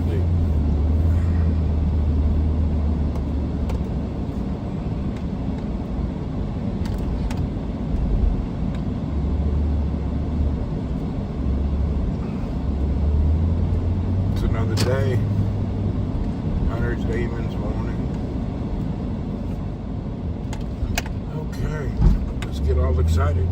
Thursday. It's another day. Hunter's Demons morning. Okay, let's get all excited.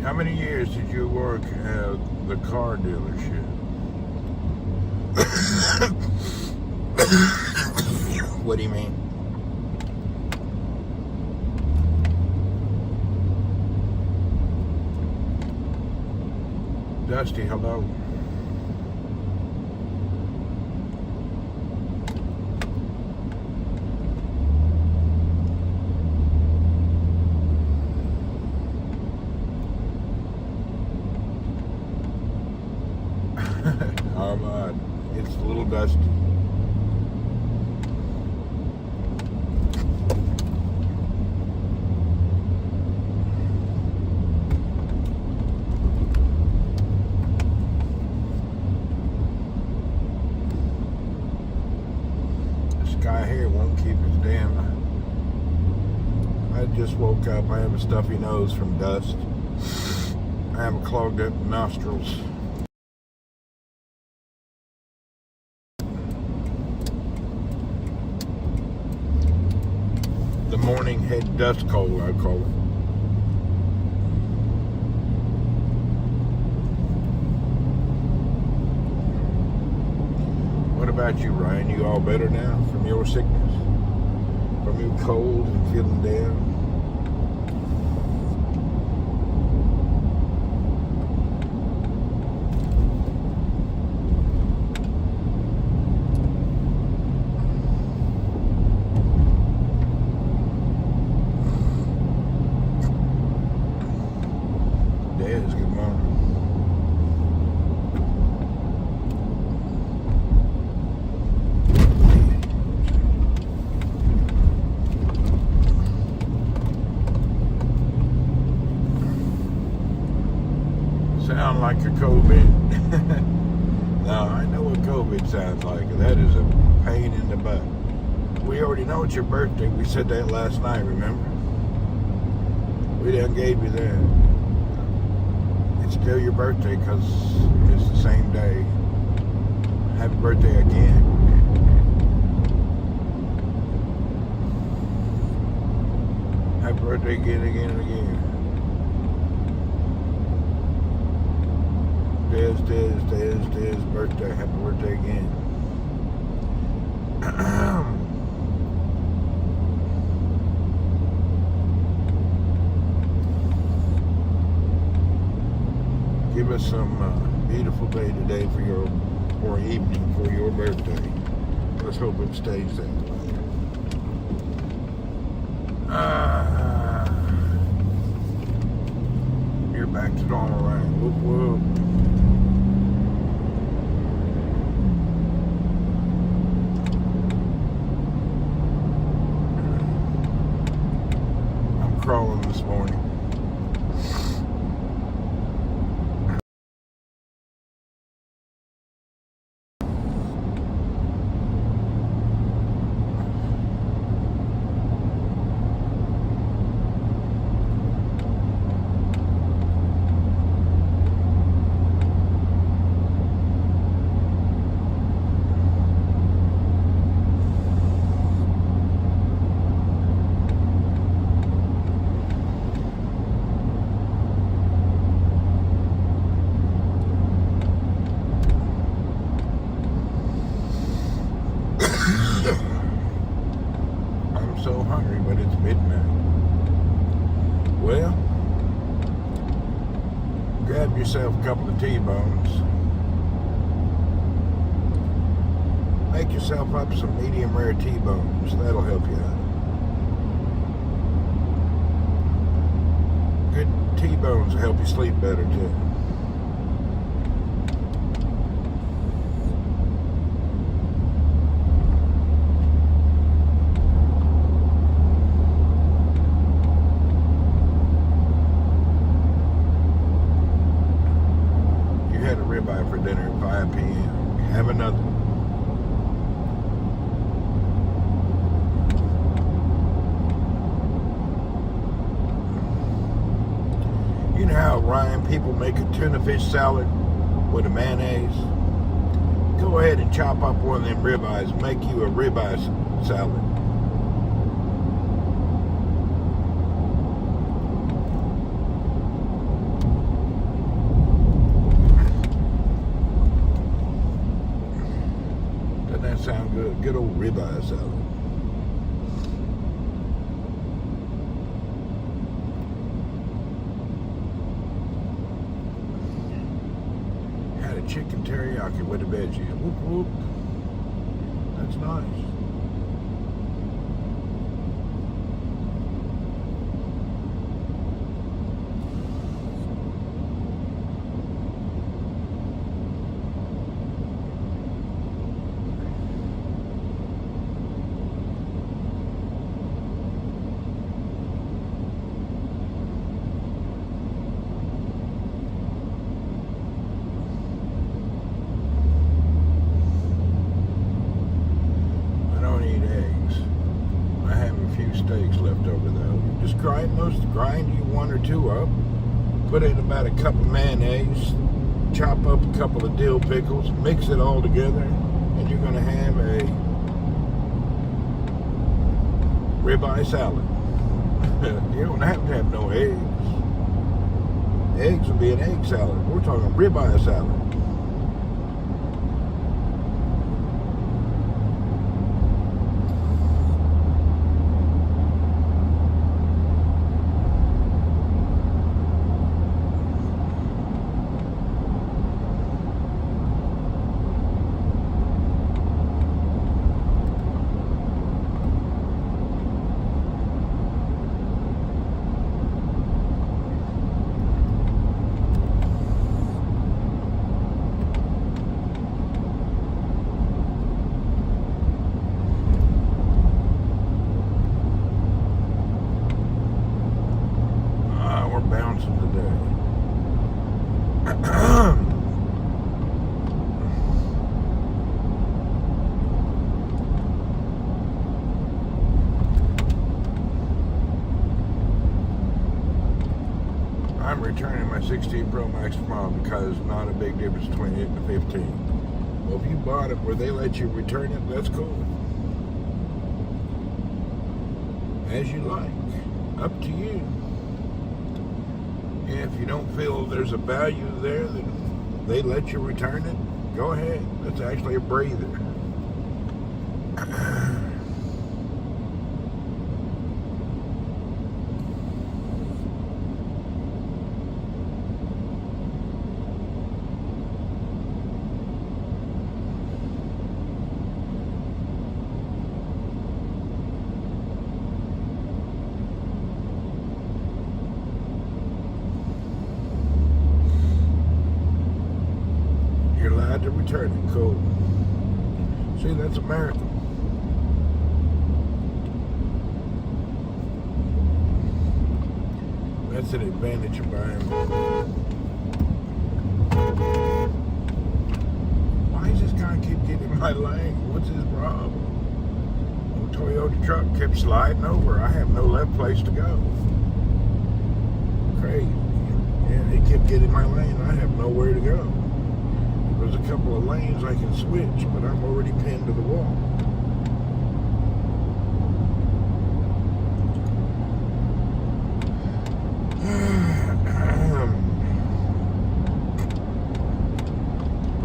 How many years did you work at the car dealership? What do you mean? Dusty, hello. It's a little dusty. This guy here won't keep his damn. I just woke up. I have a stuffy nose from dust. I have clogged up nostrils. The morning head dust cold, I call it. What about you, Ryan? You all better now from your sickness? From your cold and feeling down? Good morning. Sound like a COVID. No, I know what COVID sounds like. That is a pain in the butt. We already know it's your birthday. We said that last night, remember? We done gave you that. It's still your birthday because it's the same day. Happy birthday again. Happy birthday again, again, and again. Today's birthday. Happy birthday again. Give us some beautiful day today for your, or evening for your birthday. Let's hope it stays that way. You're back to normal, right? Whoop, whoop. I'm crawling this morning. I'm so hungry, but it's midnight. Well, grab yourself a couple of T-bones. Make yourself up some medium rare T-bones. That'll help you out. Good T-bones will help you sleep better too. You had a ribeye for dinner at 5 p.m. Have another. You know how Ryan people make a tuna fish salad with a mayonnaise? Go ahead and chop up one of them ribeyes. Make you a ribeye salad. Doesn't that sound good? Good old ribeye salad. Chicken teriyaki with a veggie. Whoop whoop. That's nice. Steaks left over though. Just grind you one or two up, put in about a cup of mayonnaise, chop up a couple of dill pickles, mix it all together, and you're gonna have a ribeye salad. You don't have to have no eggs. Eggs would be an egg salad. We're talking ribeye salad. I'm returning my 16 Pro Max tomorrow because not a big difference between it and the 15. Well, if you bought it where they let you return it, that's cool. As you like. Up to you. If you don't feel there's a value there that they let you return it, go ahead. That's actually a breather. To return it. Cool. See, that's America. That's an advantage of buying. Why does this guy keep getting in my lane? What's his problem? The Toyota truck kept sliding over. I have no left place to go. Crazy. Yeah, he kept getting in my lane. I have nowhere to go. There's a couple of lanes I can switch, but I'm already pinned to the wall.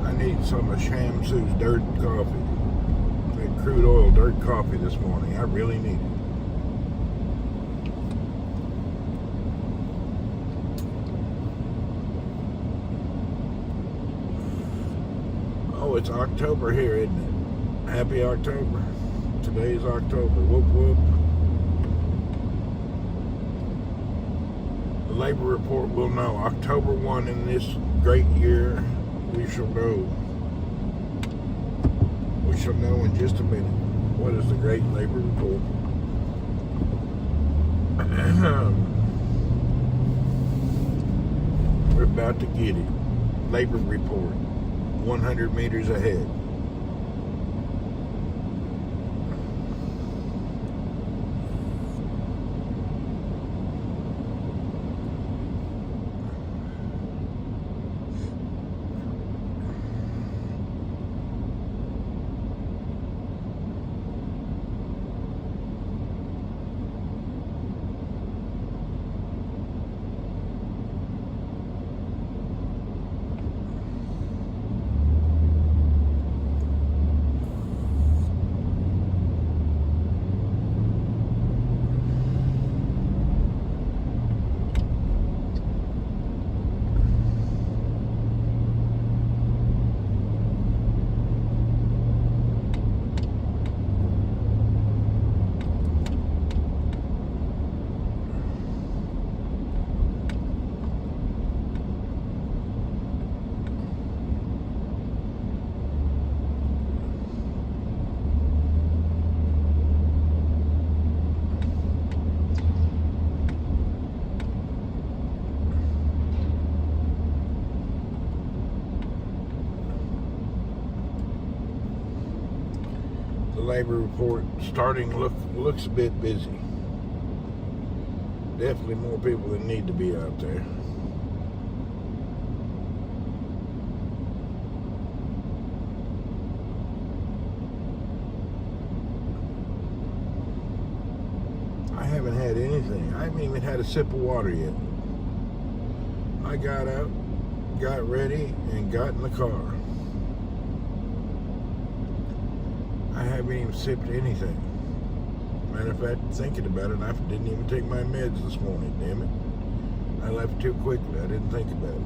I need some of Shamsu's dirt coffee. That crude oil dirt coffee this morning. I really need it. Oh, it's October here, isn't it? Happy October. Today's October. Whoop, whoop. The labor report will know. October 1 in this great year, we shall know. We shall know in just a minute. What is the great labor report? We're about to get it. Labor report. 100 meters ahead. The labor report starting looks a bit busy. Definitely more people than need to be out there. I haven't had anything. I haven't even had a sip of water yet. I got out, got ready, and got in the car. I haven't even sipped anything. Matter of fact, thinking about it, I didn't even take my meds this morning, damn it. I left too quickly. I didn't think about it.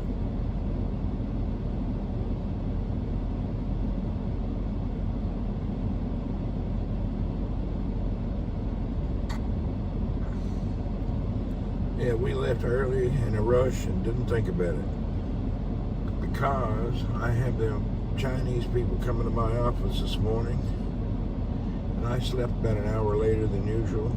Yeah, we left early in a rush and didn't think about it. Because I have them Chinese people coming to my office this morning. I slept about an hour later than usual.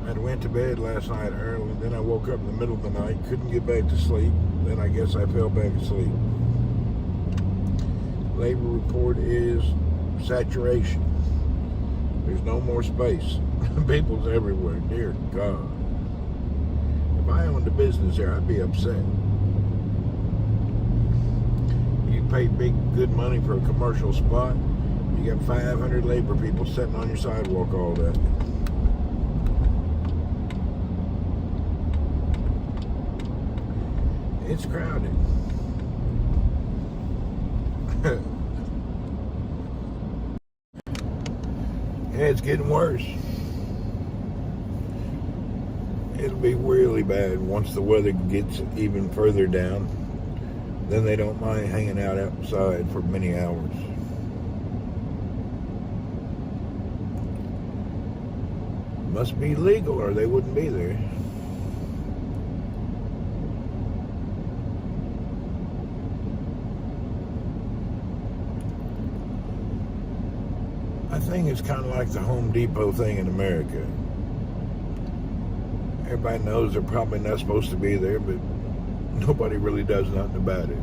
I went to bed last night early, then I woke up in the middle of the night, couldn't get back to sleep, then I guess I fell back asleep. Labor report is saturation. There's no more space. People's everywhere, dear God. If I owned a business here, I'd be upset. Pay good money for a commercial spot. You got 500 labor people sitting on your sidewalk all day. It's crowded. Yeah, it's getting worse. It'll be really bad once the weather gets even further down. Then they don't mind hanging out outside for many hours. Must be legal or they wouldn't be there. I think it's kind of like the Home Depot thing in America. Everybody knows they're probably not supposed to be there, but nobody really does nothing about it.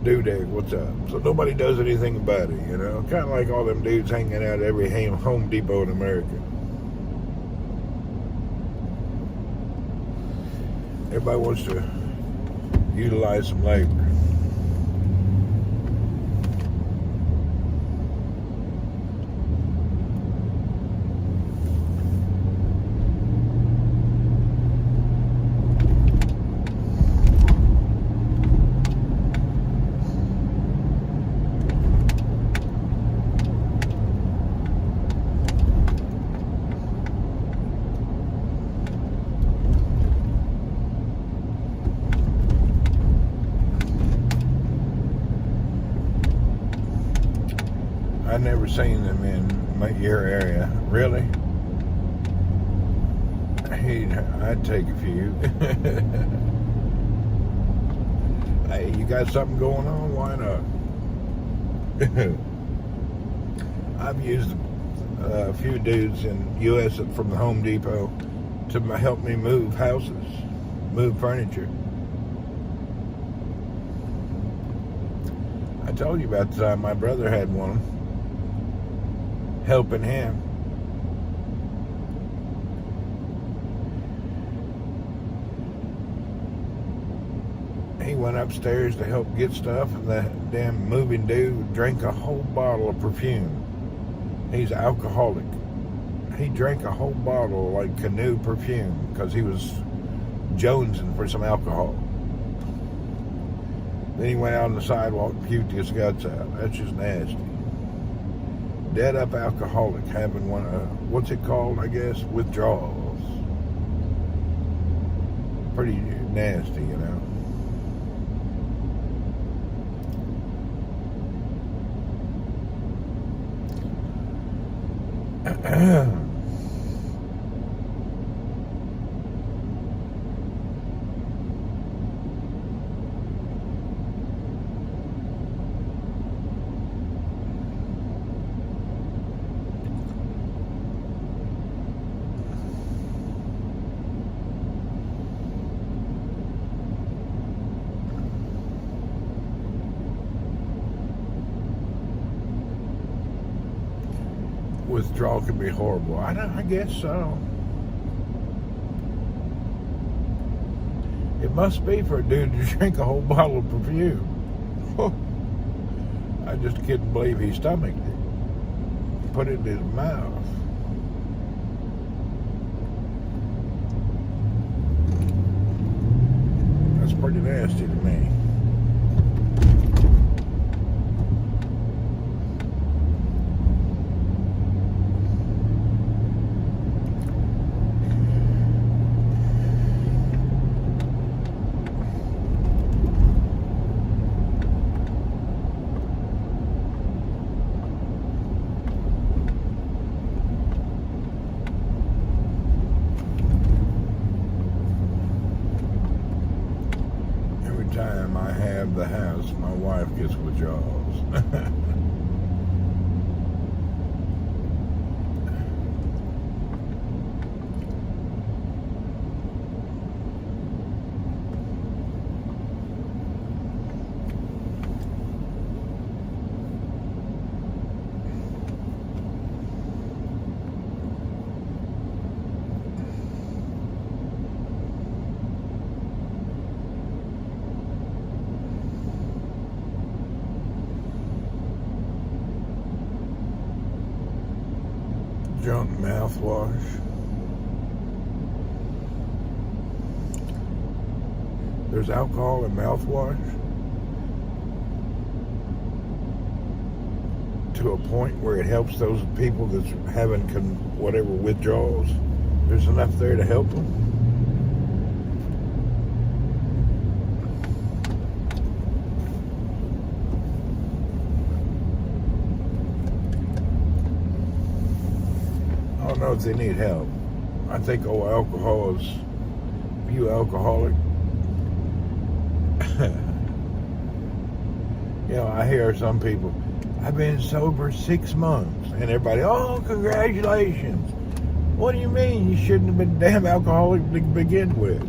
Dude, what's up? So nobody does anything about it, you know? Kind of like all them dudes hanging out at every Home Depot in America. Everybody wants to utilize some labor. I never seen them in your area. Really? I'd take a few. Hey, you got something going on? Why not? I've used a few dudes in U.S. from the Home Depot to help me move houses, move furniture. I told you about the time my brother had one helping him. He went upstairs to help get stuff, and that damn moving dude drank a whole bottle of perfume. He's alcoholic. He drank a whole bottle of like Canoe perfume because he was jonesing for some alcohol. Then he went out on the sidewalk and puked his guts out. That's just nasty. Dead up alcoholic having one of, what's it called, I guess, withdrawals. Pretty nasty, you know. Withdrawal can be horrible. I guess so. It must be for a dude to drink a whole bottle of perfume. I just couldn't believe he stomached it. Put it in his mouth. That's pretty nasty to me. Time I have the house, my wife gets withdrawals. Junk mouthwash. There's alcohol in mouthwash to a point where it helps those people that's having whatever withdrawals. There's enough there to help them. I don't know if they need help. I think alcohol is, if you alcoholic, you know, I hear some people, I've been sober 6 months, and everybody, oh, congratulations. What do you mean? You shouldn't have been damn alcoholic to begin with.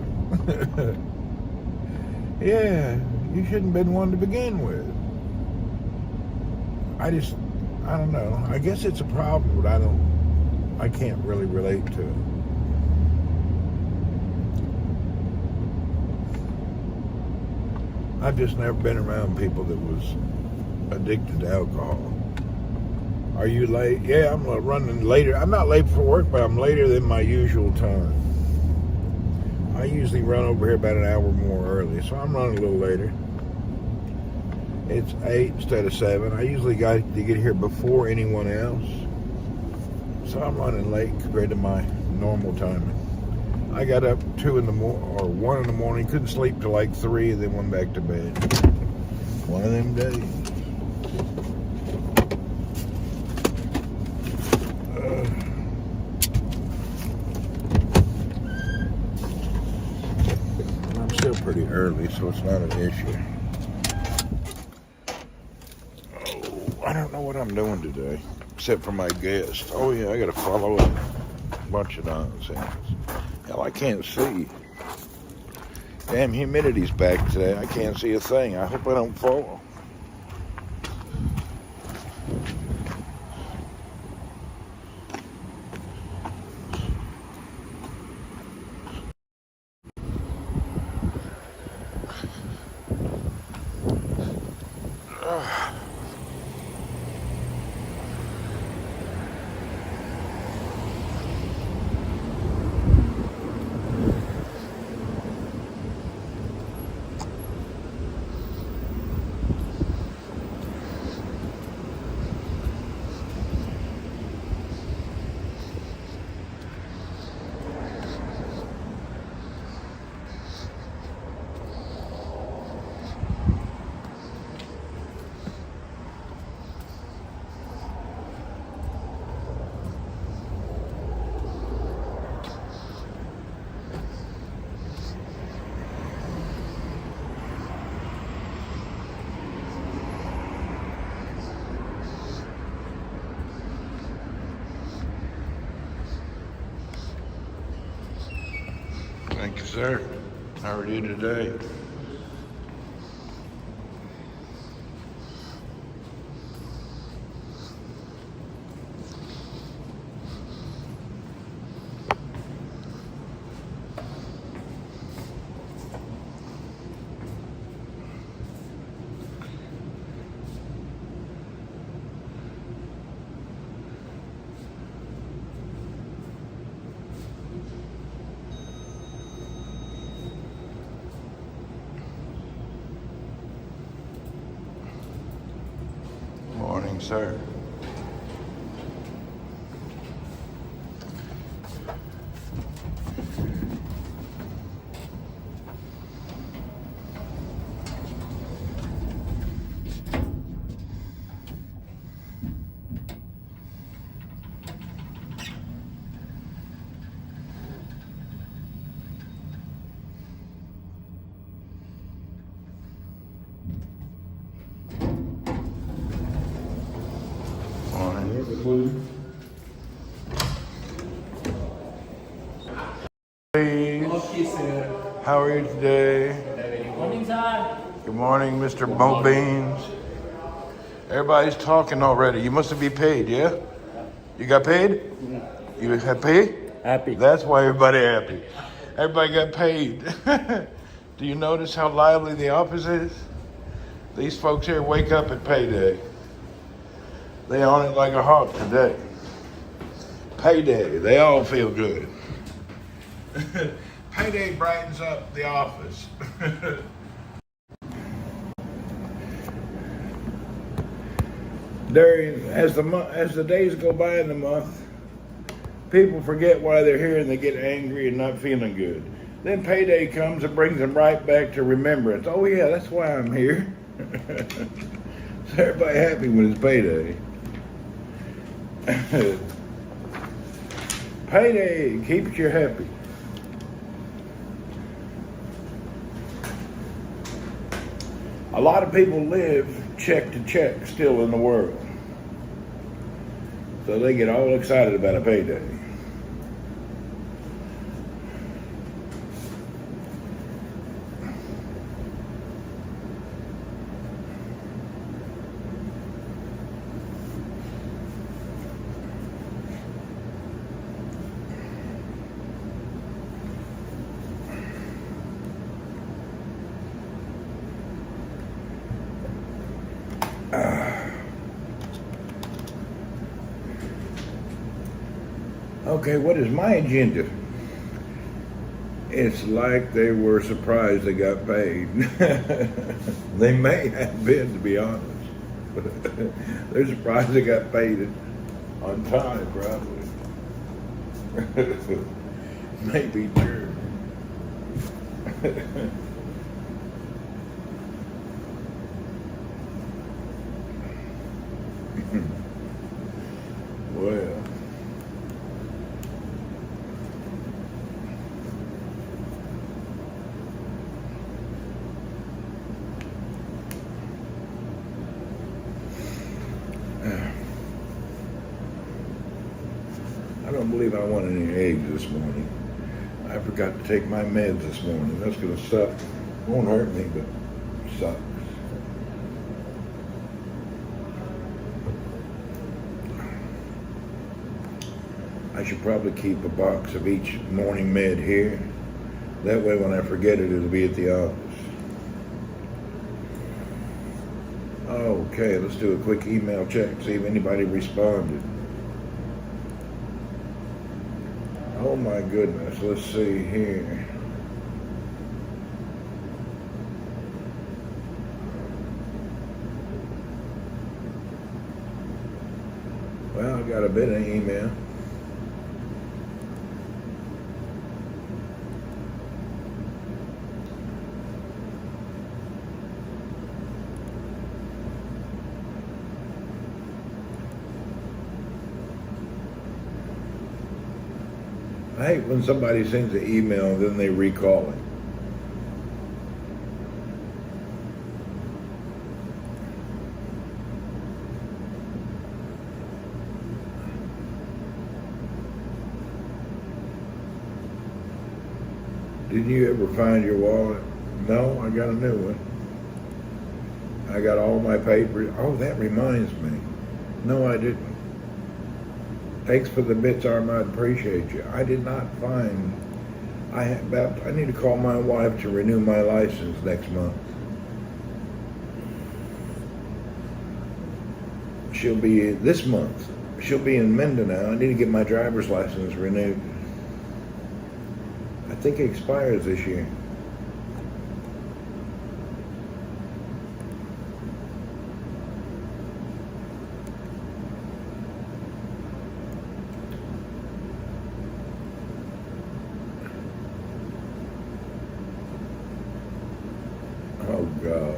Yeah, you shouldn't have been one to begin with. I don't know. I guess it's a problem, but I can't really relate to it. I've just never been around people that was addicted to alcohol. Are you late? Yeah, I'm running later. I'm not late for work, but I'm later than my usual time. I usually run over here about an hour more early, so I'm running a little later. It's 8 instead of 7. I usually got to get here before anyone else. So I'm running late compared to my normal timing. I got up 2 in the or 1 in the morning, couldn't sleep till like 3, and then went back to bed. One of them days. early, so it's not an issue. Oh, I don't know what I'm doing today, except for my guest. Oh yeah, I gotta follow a bunch of nonsense. Hell, I can't see. Damn humidity's back today. I can't see a thing. I hope I don't fall. Thank you, sir. How are you today? Morning, sir. Morning. Please. Okay, sir. How are you today? Morning, sir. Good morning, Mr. Mo Beans. Everybody's talking already. You must be paid, yeah? You got paid? You have paid? Happy. That's why everybody happy. Everybody got paid. Do you notice how lively the office is? These folks here wake up at payday. They on it like a hawk today. Payday, they all feel good. Payday brightens up the office. As the days go by in the month, people forget why they're here and they get angry and not feeling good. Then payday comes and brings them right back to remembrance. Oh yeah, that's why I'm here. So everybody happy when it's payday. Payday keeps you happy. A lot of people live check to check still in the world. So they get all excited about a payday. Okay, what is my agenda? It's like they were surprised they got paid. They may have been, to be honest. But they're surprised they got paid on time, probably. Maybe true. Well. don't believe I want any eggs this morning. I forgot to take my meds this morning. That's gonna suck. Won't hurt me, but sucks. I should probably keep a box of each morning med here. That way when I forget it, it'll be at the office. Okay, let's do a quick email check, see if anybody responded. Oh my goodness, let's see here. Well, I got a bit of email. I hate when somebody sends an email and then they recall it. Didn't you ever find your wallet? No, I got a new one. I got all my papers. Oh, that reminds me. No, I didn't. Thanks for the bits, Arm. I appreciate you. I did not find. I need to call my wife to renew my license next month. She'll be this month. She'll be in Mindanao. I need to get my driver's license renewed. I think it expires this year. Oh God.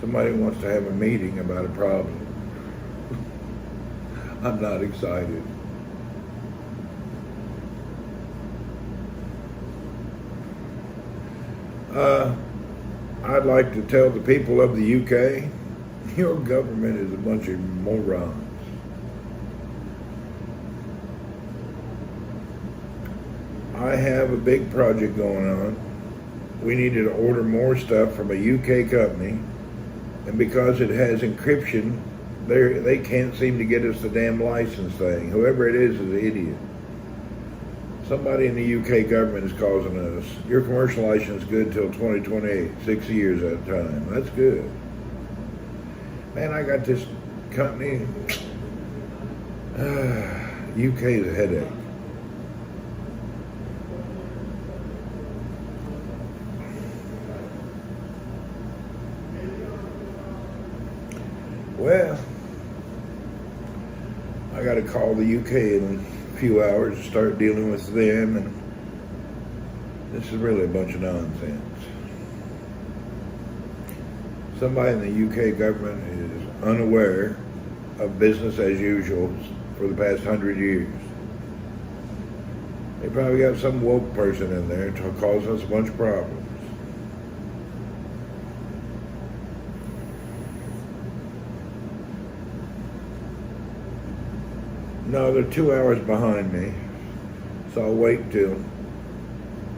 Somebody wants to have a meeting about a problem. I'm not excited. I'd like to tell the people of the UK, your government is a bunch of morons. I have a big project going on. We needed to order more stuff from a UK company, and because it has encryption, they can't seem to get us the damn license thing. Whoever it is an idiot. Somebody in the UK government is causing us. Your commercial license is good till 2028, 6 years at a time. That's good. Man, I got this company. UK is a headache. Well, I got to call the UK in a few hours and start dealing with them, and this is really a bunch of nonsense. Somebody in the UK government is unaware of business as usual for the past 100 years. They probably got some woke person in there to cause us a bunch of problems. No, they're 2 hours behind me, so I'll wait till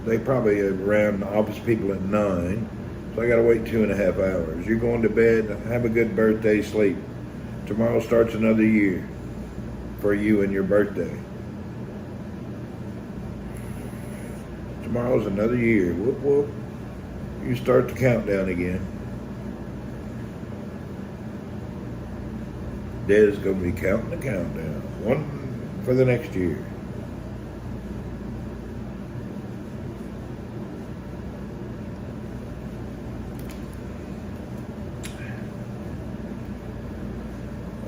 they probably around office people at 9, so I gotta wait 2.5 hours. You're going to bed, have a good birthday, sleep. Tomorrow starts another year for you and your birthday. Tomorrow's another year. Whoop, whoop. You start the countdown again. Dad's gonna be counting the countdown. One for the next year.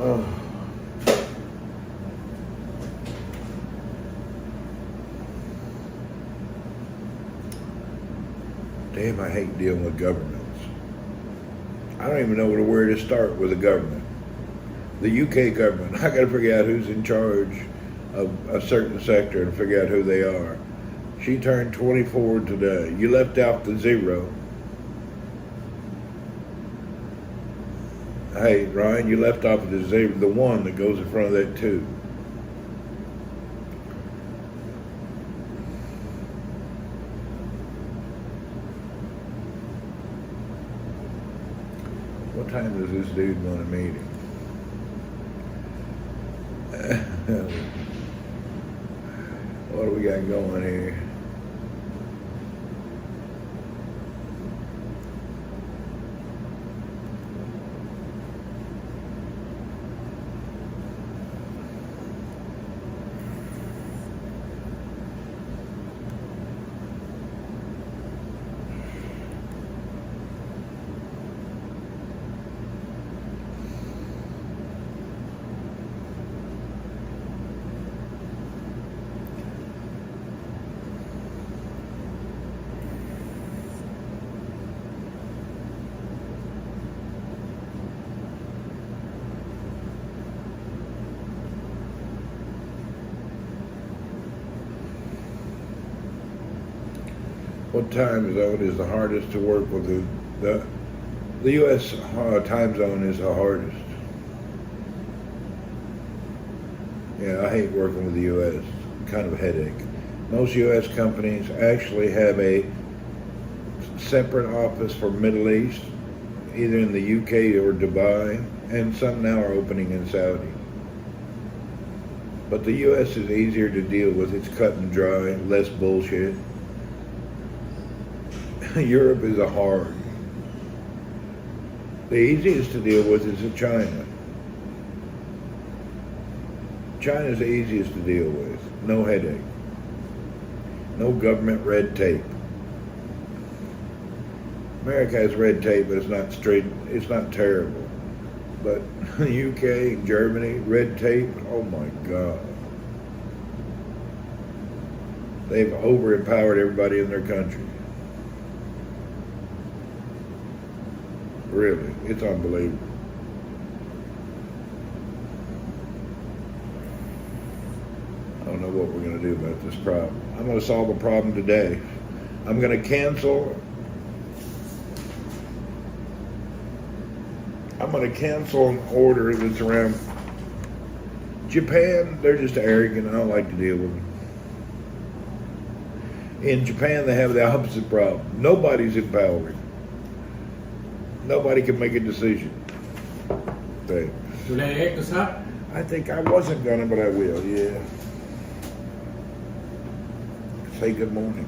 Oh. Damn, I hate dealing with governments. I don't even know where to start with the government. The UK government, I gotta figure out who's in charge of a certain sector and figure out who they are. She turned 24 today. You left out the 0. Hey, Ryan, you left off the 0, the 1 that goes in front of that 2. What time does this dude want a meeting? What do we got going here? What time zone is the hardest to work with? The U.S. time zone is the hardest. Yeah, I hate working with the U.S. Kind of a headache. Most U.S. companies actually have a separate office for Middle East, either in the U.K. or Dubai, and some now are opening in Saudi. But the U.S. is easier to deal with. It's cut and dry, less bullshit. Europe is a hard. The easiest to deal with is China. China's the easiest to deal with. No headache. No government red tape. America has red tape, but it's not straight. It's not terrible. But the UK, Germany, red tape, oh my God. They've over-empowered everybody in their country. Really, it's unbelievable. I don't know what we're going to do about this problem. I'm going to solve a problem today. I'm going to cancel. I'm going to cancel an order that's around Japan. They're just arrogant. I don't like to deal with them. In Japan, they have the opposite problem. Nobody's empowering. Nobody can make a decision. Thanks. Should I egg to start? I think I wasn't gonna, but I will, yeah. Say good morning.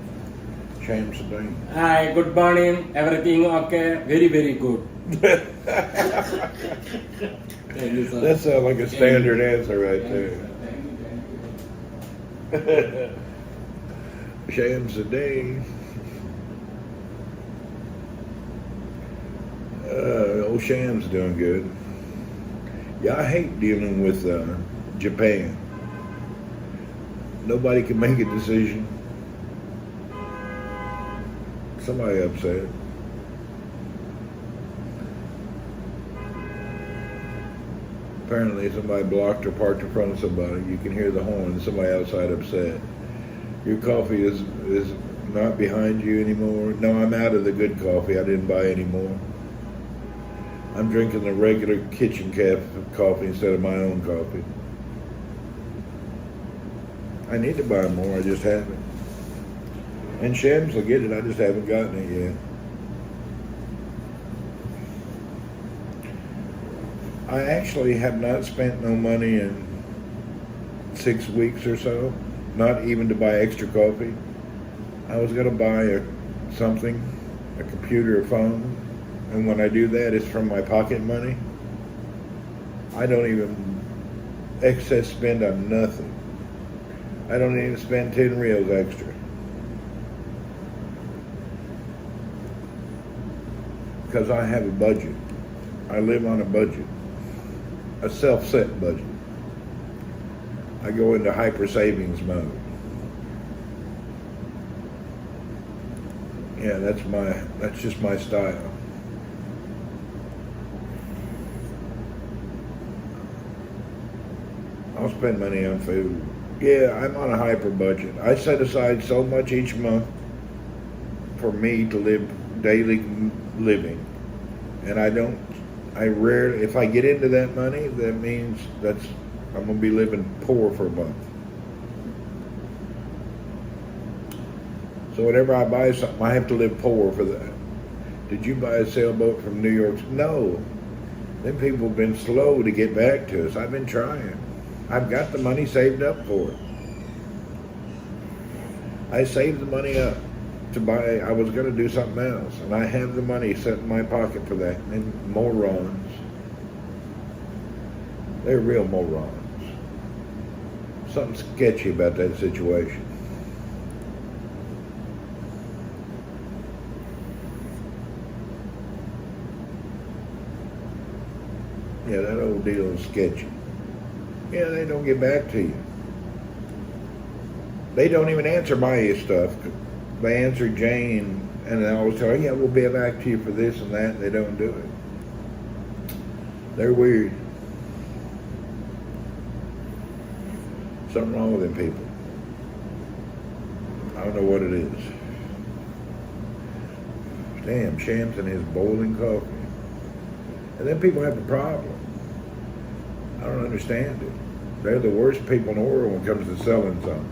Shams Sabine. Hi, good morning. Everything okay? Very, very good. Thank you, sir. That sounds like a standard answer right there. Shams Sabine. Old Sham's doing good. Yeah, I hate dealing with Japan. Nobody can make a decision. Somebody upset. Apparently somebody blocked or parked in front of somebody. You can hear the horn, somebody outside upset. Your coffee is not behind you anymore. No, I'm out of the good coffee. I didn't buy any more. I'm drinking the regular kitchen coffee instead of my own coffee. I need to buy more, I just haven't. And Shams will get it, I just haven't gotten it yet. I actually have not spent no money in 6 weeks or so, not even to buy extra coffee. I was gonna buy a computer or phone. And when I do that, it's from my pocket money. I don't even excess spend on nothing. I don't even spend 10 reals extra. Because I have a budget. I live on a budget. A self-set budget. I go into hyper savings mode. Yeah, that's just my style. I'll spend money on food. Yeah, I'm on a hyper budget. I set aside so much each month for me to live daily living, and I rarely, if I get into that money, that means I'm gonna be living poor for a month. So whenever I buy something, I have to live poor for that. Did you buy a sailboat from New York? No. Them people have been slow to get back to us. I've been trying. I've got the money saved up for it. I saved the money up to buy, I was going to do something else, and I have the money set in my pocket for that. And morons. They're real morons. Something sketchy about that situation. Yeah, that old deal is sketchy. Yeah, they don't get back to you. They don't even answer my stuff. They answer Jane, and I always tell her, yeah, we'll be back to you for this and that. They don't do it. They're weird. Something wrong with them people. I don't know what it is. Damn, Shamson is boiling coffee. And then people have a problem. I don't understand it. They're the worst people in the world when it comes to selling something.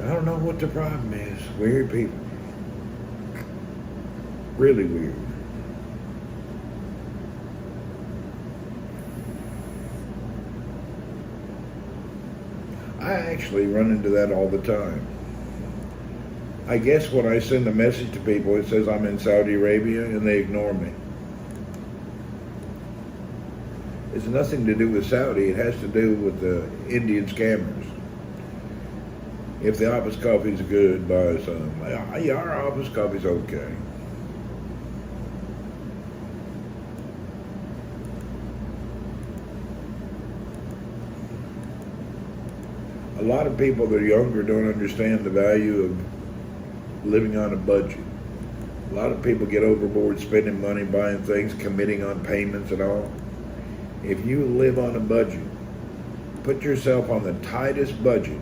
I don't know what the problem is. Weird people. Really weird. I actually run into that all the time. I guess when I send a message to people, it says I'm in Saudi Arabia, and they ignore me. It's nothing to do with Saudi. It has to do with the Indian scammers. If the office coffee's good, buy some. Yeah, our office coffee's okay. A lot of people that are younger don't understand the value of living on a budget. A lot of people get overboard spending money, buying things, committing on payments and all. If you live on a budget, put yourself on the tightest budget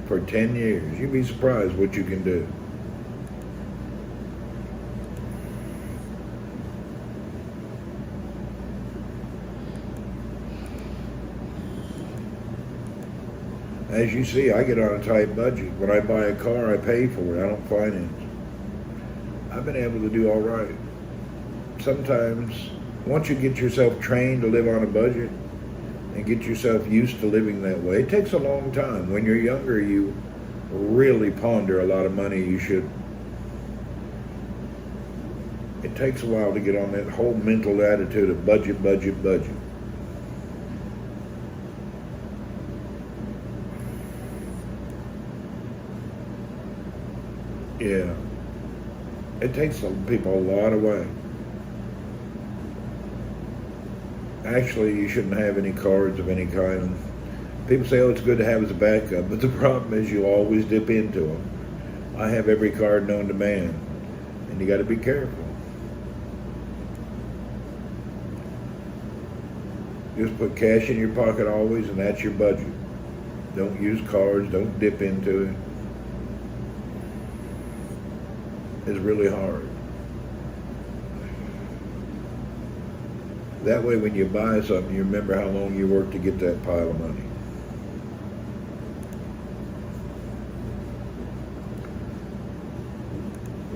for 10 years, you'd be surprised what you can do. As you see, I get on a tight budget. When I buy a car, I pay for it. I don't finance. I've been able to do all right. Sometimes, once you get yourself trained to live on a budget and get yourself used to living that way, it takes a long time. When you're younger, you really ponder a lot of money you should. It takes a while to get on that whole mental attitude of budget, budget, budget. Yeah, it takes some people a lot away. Actually, you shouldn't have any cards of any kind. People say, oh, it's good to have as a backup, but the problem is you always dip into them. I have every card known to man, and you got to be careful. Just put cash in your pocket always, and that's your budget. Don't use cards, don't dip into it. Is really hard. That way when you buy something, you remember how long you worked to get that pile of money.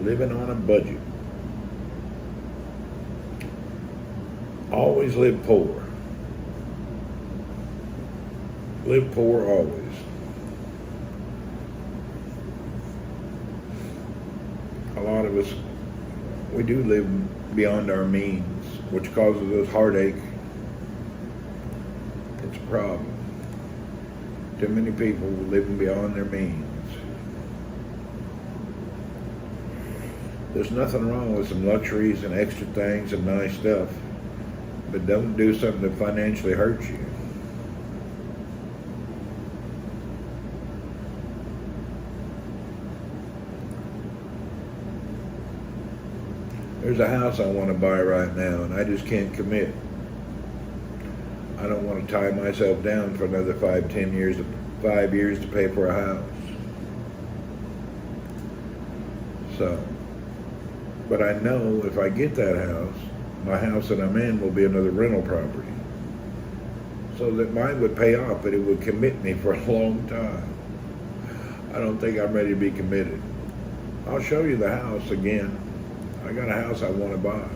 Living on a budget. Always live poor. Live poor always. A lot of us, we do live beyond our means, which causes us heartache. It's a problem. Too many people living beyond their means. There's nothing wrong with some luxuries and extra things and nice stuff, but don't do something that financially hurts you. There's a house I want to buy right now, and I just can't commit. I don't want to tie myself down for another 5 years to pay for a house. So, but I know if I get that house, my house that I'm in will be another rental property. So that mine would pay off, but it would commit me for a long time. I don't think I'm ready to be committed. I'll show you the house again. I got a house I want to buy.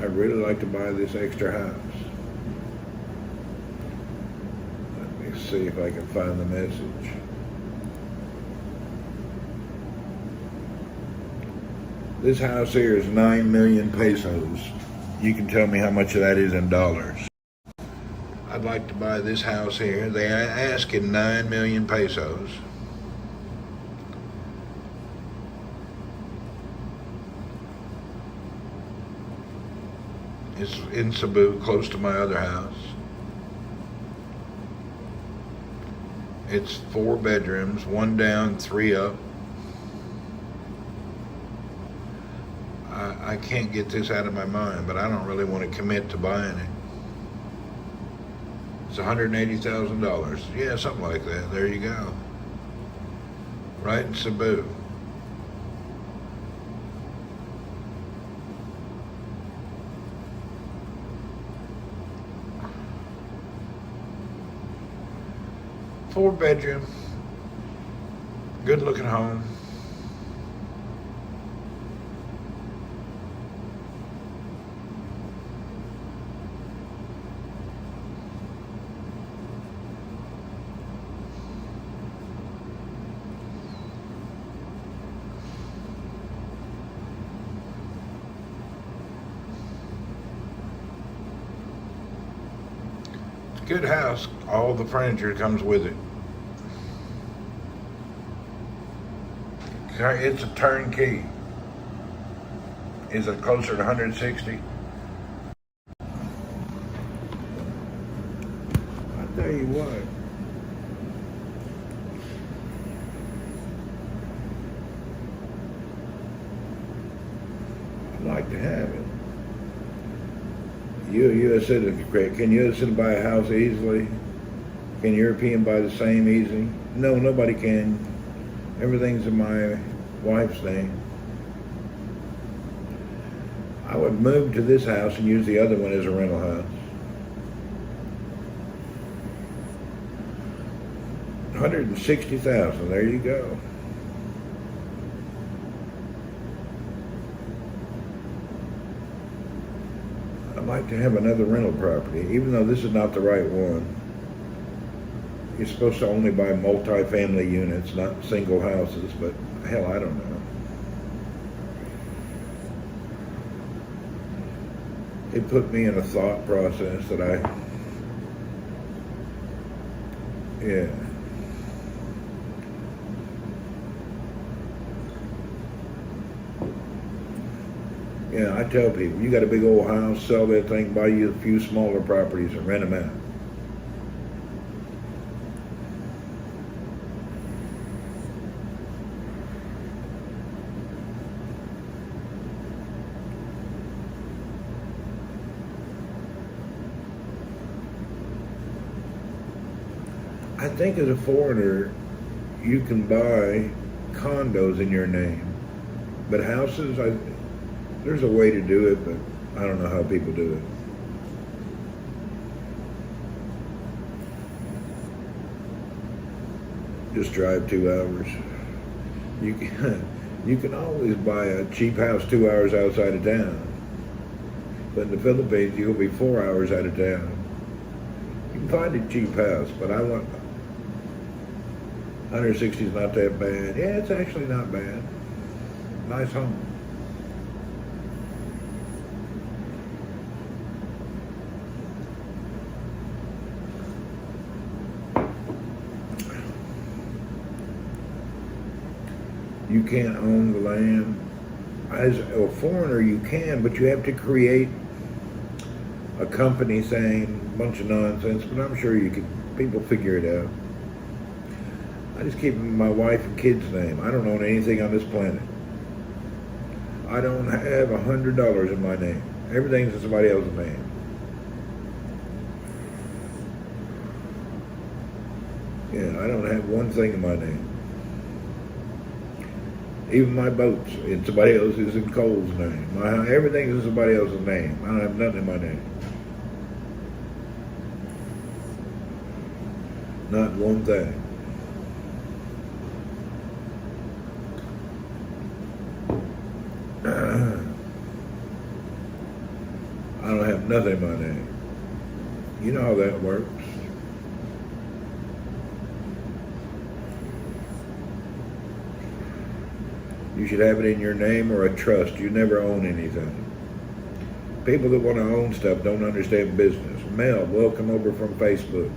I'd really like to buy this extra house. Let me see if I can find the message. This house here is 9 million pesos. You can tell me how much of that is in dollars. I'd like to buy this house here. They are asking 9 million pesos. It's in Cebu, close to my other house. It's 4 bedrooms, 1 down, 3 up. I can't get this out of my mind, but I don't really want to commit to buying it. It's $180,000. Yeah, something like that. There you go. Right in Cebu. Four bedroom, good looking home. Good house. All the furniture comes with it. It's a turnkey. Is it closer to 160? I tell you what. I'd like to have it. You're a citizen, Craig. Can you citizen buy a house easily? Can a European buy the same easy? No, nobody can. Everything's in my wife's name. I would move to this house and use the other one as a rental house. 160,000, there you go. I'd like to have another rental property, even though this is not the right one. You're supposed to only buy multi-family units, not single houses, but hell, I don't know. It put me in a thought process that yeah. Yeah, I tell people, you got a big old house, sell that thing, buy you a few smaller properties and rent them out. I think as a foreigner, you can buy condos in your name, but houses, there's a way to do it, but I don't know how people do it. Just drive 2 hours. You can always buy a cheap house 2 hours outside of town, but in the Philippines, you'll be 4 hours out of town. You can find a cheap house, but I want 160 is not that bad. Yeah, it's actually not bad. Nice home. You can't own the land. As a foreigner, you can, but you have to create a company saying a bunch of nonsense, but I'm sure people figure it out. I just keep my wife and kids' name. I don't own anything on this planet. I don't have $100 in my name. Everything's in somebody else's name. Yeah, I don't have one thing in my name. Even my boats, it's somebody else's in Cole's name. Everything is somebody else's name. I don't have nothing in my name. Not one thing. I don't have nothing in my name. You know how that works. You should have it in your name or a trust. You never own anything. People that want to own stuff don't understand business. Mel, welcome over from Facebook.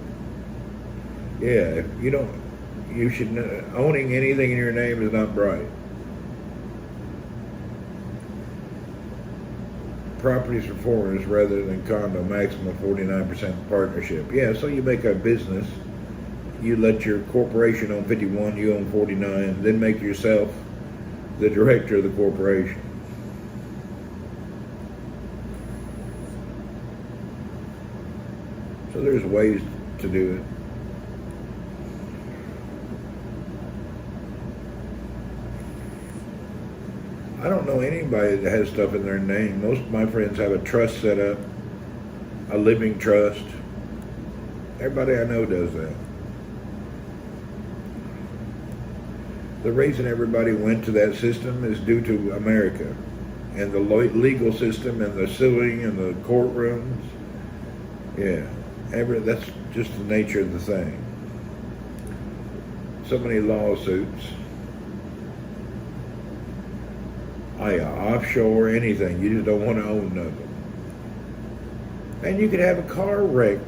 Yeah, you should know, owning anything in your name is not bright. Properties for foreigners rather than condo, maximum 49% partnership. Yeah, so you make a business, you let your corporation own 51, you own 49, then make yourself the director of the corporation. So there's ways to do it. I don't know anybody that has stuff in their name. Most of my friends have a trust set up, a living trust. Everybody I know does that. The reason everybody went to that system is due to America and the legal system and the suing and the courtrooms. Yeah, that's just the nature of the thing. So many lawsuits. Offshore, anything. You just don't want to own nothing. And you could have a car wreck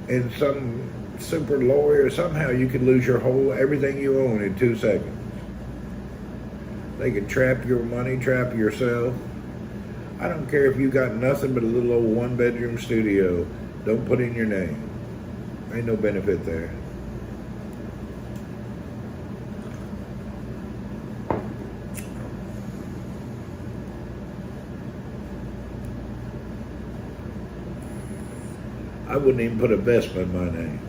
and some super lawyer, somehow you could lose your everything you own in 2 seconds. They could trap your money, trap yourself. I don't care if you got nothing but a little old 1-bedroom studio. Don't put in your name. Ain't no benefit there. I wouldn't even put a Vespa in my name.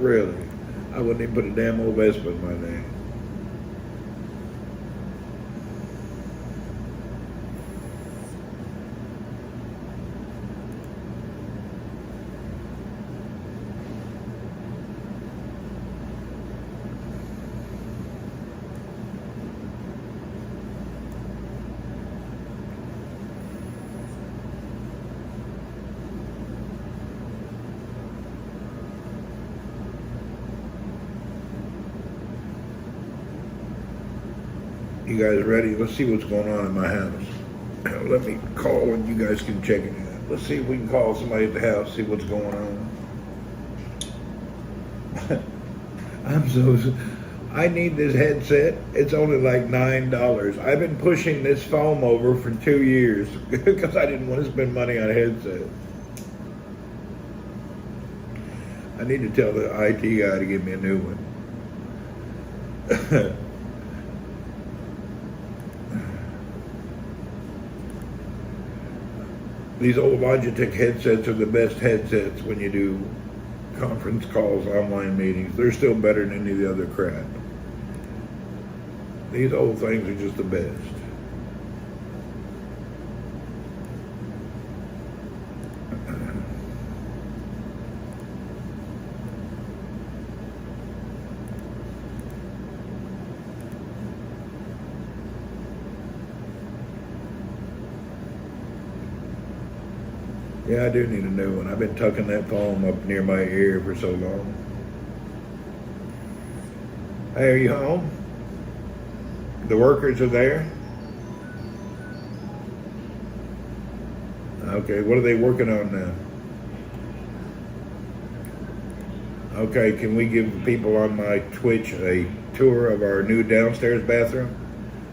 Really. I wouldn't even put a damn old Vespa in my name. You guys ready? Let's see what's going on in my house. Let me call and you guys can check it out. Let's see if we can call somebody at the house, see what's going on. I need this headset. It's only like $9. I've been pushing this foam over for 2 years because I didn't want to spend money on a headset. I need to tell the IT guy to give me a new one. These old Logitech headsets are the best headsets when you do conference calls, online meetings. They're still better than any of the other crap. These old things are just the best. Yeah, I do need a new one. I've been tucking that foam up near my ear for so long. Hey, are you home? The workers are there? Okay, what are they working on now? Okay, can we give the people on my Twitch a tour of our new downstairs bathroom?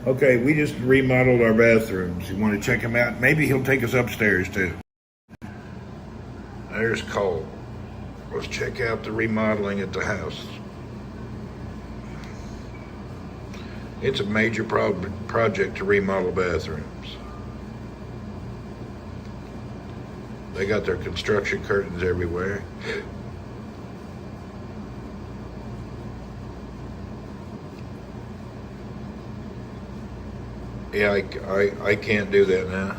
Okay, we just remodeled our bathrooms. You want to check them out? Maybe he'll take us upstairs too. There's Cole. Let's check out the remodeling at the house. It's a major project to remodel bathrooms. They got their construction curtains everywhere. Yeah, I can't do that now.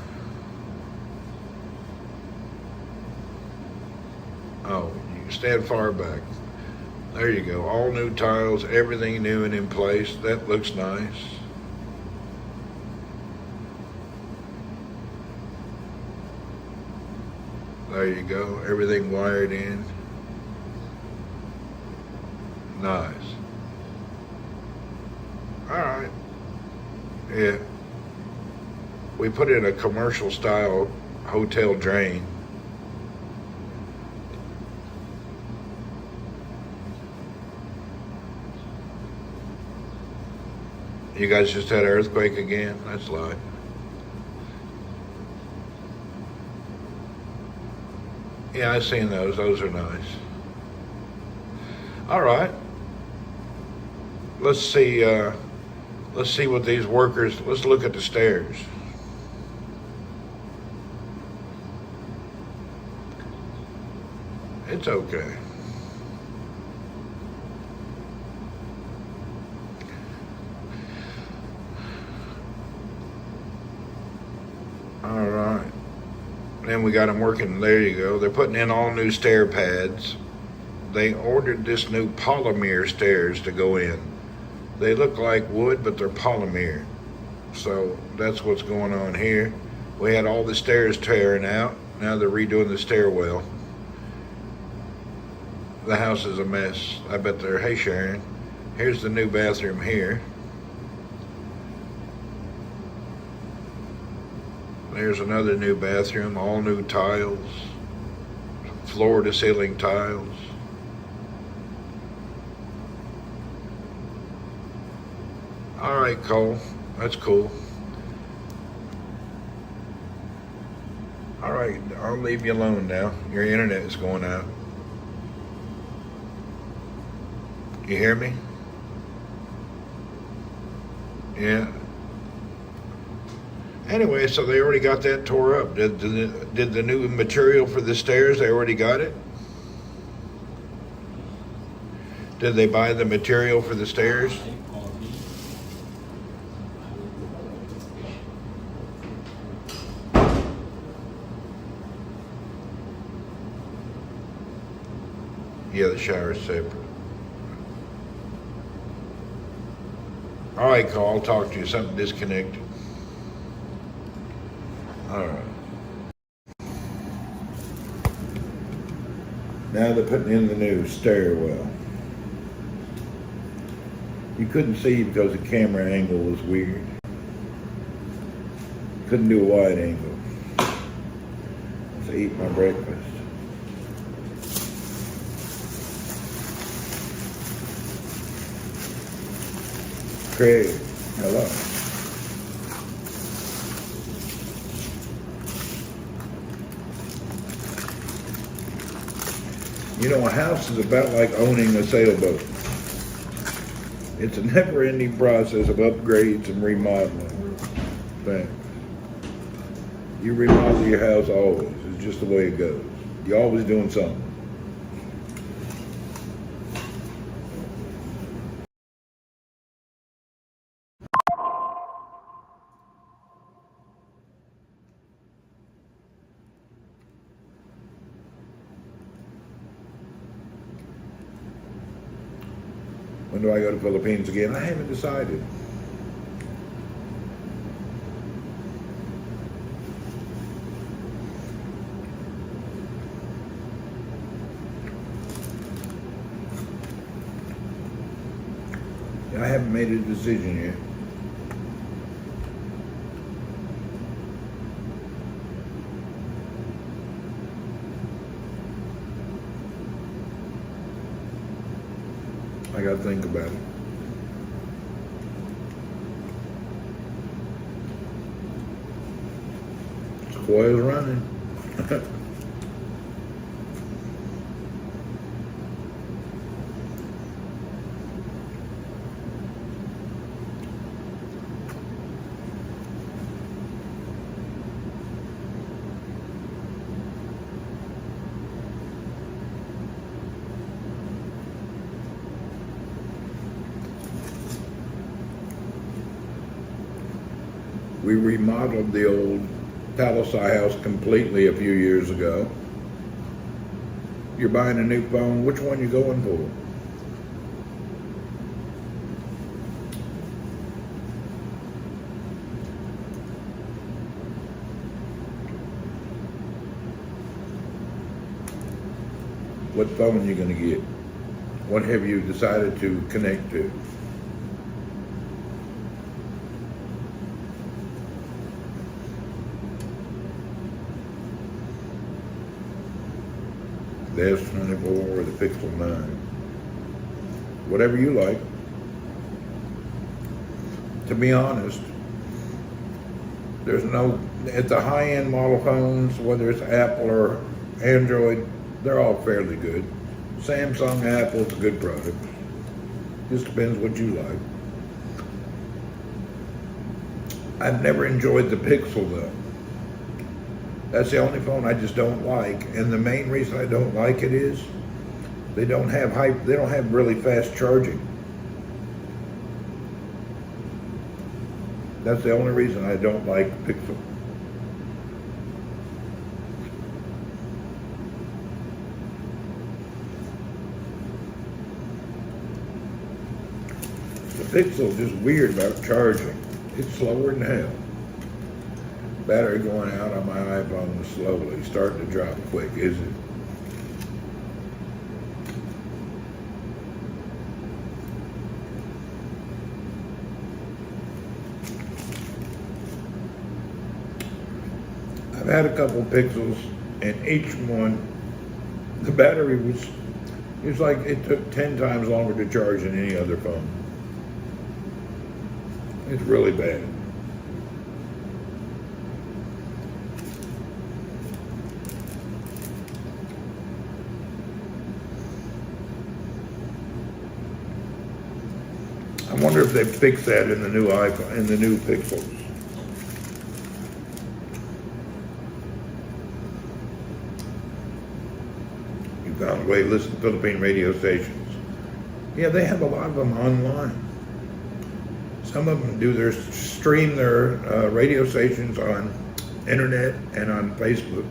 Oh, you can stand far back. There you go. All new tiles, everything new and in place. That looks nice. There you go. Everything wired in. Nice. All right. Yeah. We put in a commercial style hotel drain. You guys just had an earthquake again? That's live. Yeah, I've seen those. Those are nice. All right. Let's see. Let's see what these workers. Let's look at the stairs. It's okay. All right. Then we got them working. There you go. They're putting in all new stair pads. They ordered this new polymer stairs to go in. They look like wood, but they're polymer. So that's what's going on here. We had all the stairs tearing out. Now they're redoing the stairwell. The house is a mess. I bet they're, hey Sharon, here's the new bathroom here. There's another new bathroom, all new tiles, floor to ceiling tiles. All right, Cole, that's cool. All right, I'll leave you alone now. Your internet is going out. You hear me? Yeah. Anyway, so they already got that tore up. Did the new material for the stairs, they already got it? Did they buy the material for the stairs? Yeah, the shower's separate. All right, Cole, I'll talk to you. Something disconnected. All right. Now they're putting in the new stairwell. You couldn't see because the camera angle was weird. Couldn't do a wide angle. Let's eat my breakfast. Craig, hello. You know, a house is about like owning a sailboat. It's a never-ending process of upgrades and remodeling. Thanks. You remodel your house always. It's just the way it goes. You're always doing something. When do I go to Philippines again? I haven't decided. I haven't made a decision yet. I gotta think about it. Coil's running. We remodeled the old Palisade house completely a few years ago. You're buying a new phone, which one you going for? What phone are you going to get? What have you decided to connect to? The S24 or the Pixel 9? Whatever you like. To be honest, there's no, at the high-end model phones, whether it's Apple or Android, they're all fairly good. Samsung, Apple, it's a good product. Just depends what you like. I've never enjoyed the Pixel though. That's the only phone I just don't like. And the main reason I don't like it is they don't have really fast charging. That's the only reason I don't like Pixel. The Pixel is just weird about charging. It's slower than hell. Battery going out on my iPhone is slowly starting to drop quick, is it? I've had a couple Pixels, and each one, the battery it's like it took 10 times longer to charge than any other phone. It's really bad. I wonder if they fix that in the new iPhone, in the new Pixels. You found a way to listen to Philippine radio stations. Yeah, they have a lot of them online. Some of them stream their radio stations on internet and on Facebook.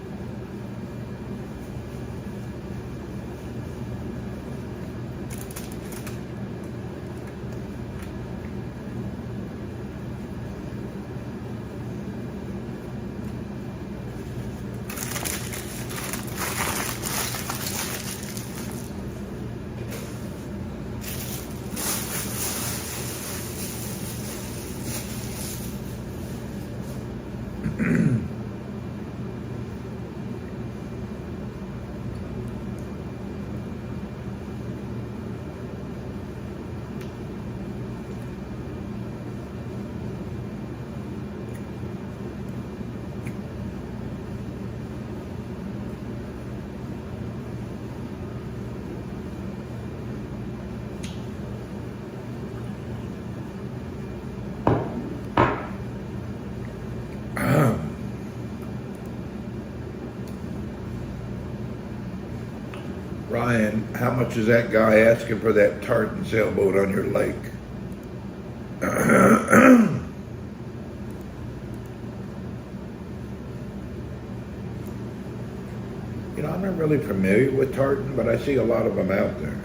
Ryan, how much is that guy asking for that tartan sailboat on your lake? You know, I'm not really familiar with tartan, but I see a lot of them out there.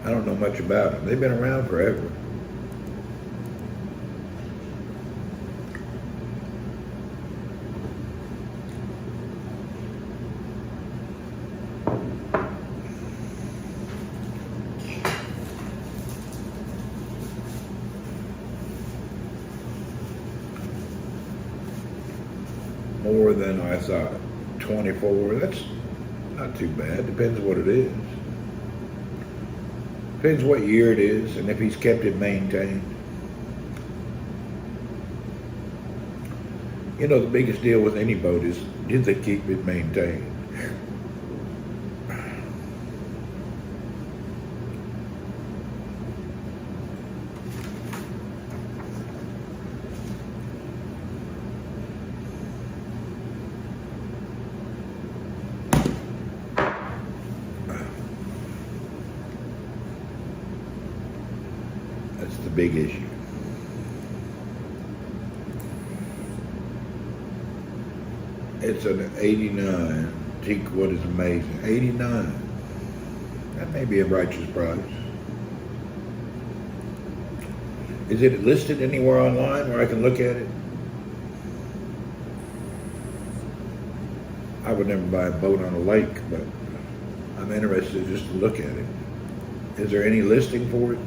I don't know much about them. They've been around forever. More than I thought. 24, that's not too bad. Depends what it is. Depends what year it is and if he's kept it maintained. You know, the biggest deal with any boat is, did they keep it maintained? That's the big issue. It's an 89 teak wood is amazing. 89. That may be a righteous price. Is it listed anywhere online where I can look at it? I would never buy a boat on a lake, but I'm interested just to look at it. Is there any listing for it?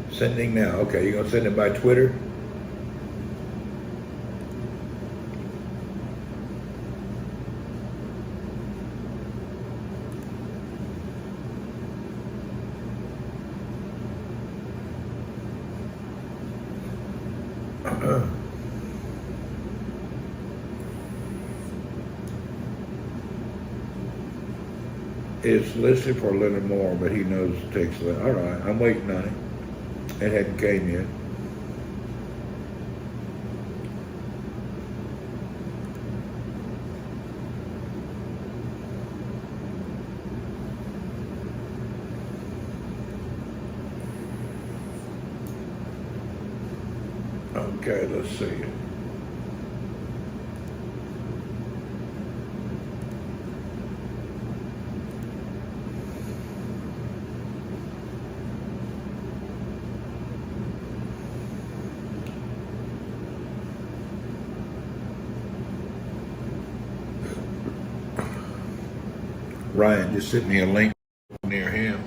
Sending now. Okay, you're gonna send it by Twitter? It's listed for a little more, but he knows it takes a little. All right, I'm waiting on it. It hadn't came yet. Okay, let's see. Ryan just sent me a link near him.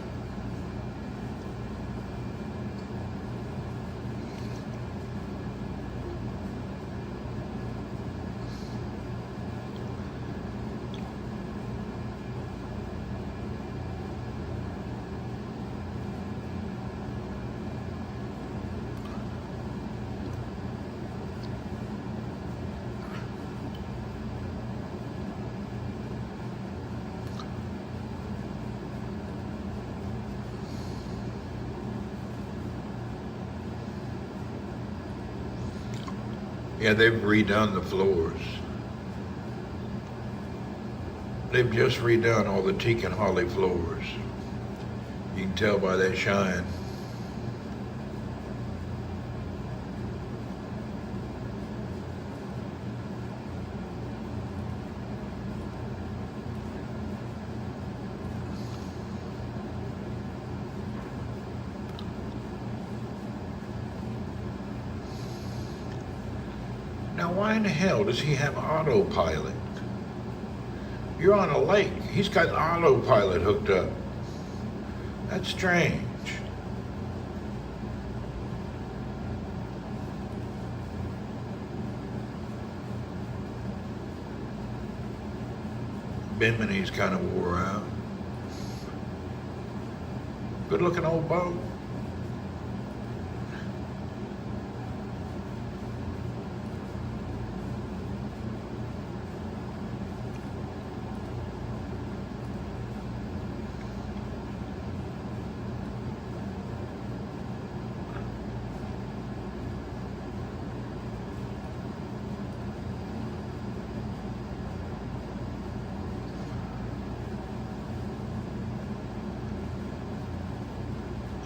Yeah, they've redone the floors. They've just redone all the teak and holly floors. You can tell by that shine. Now, why in the hell does he have autopilot? You're on a lake. He's got autopilot hooked up. That's strange. Bimini's kind of wore out. Good looking old boat.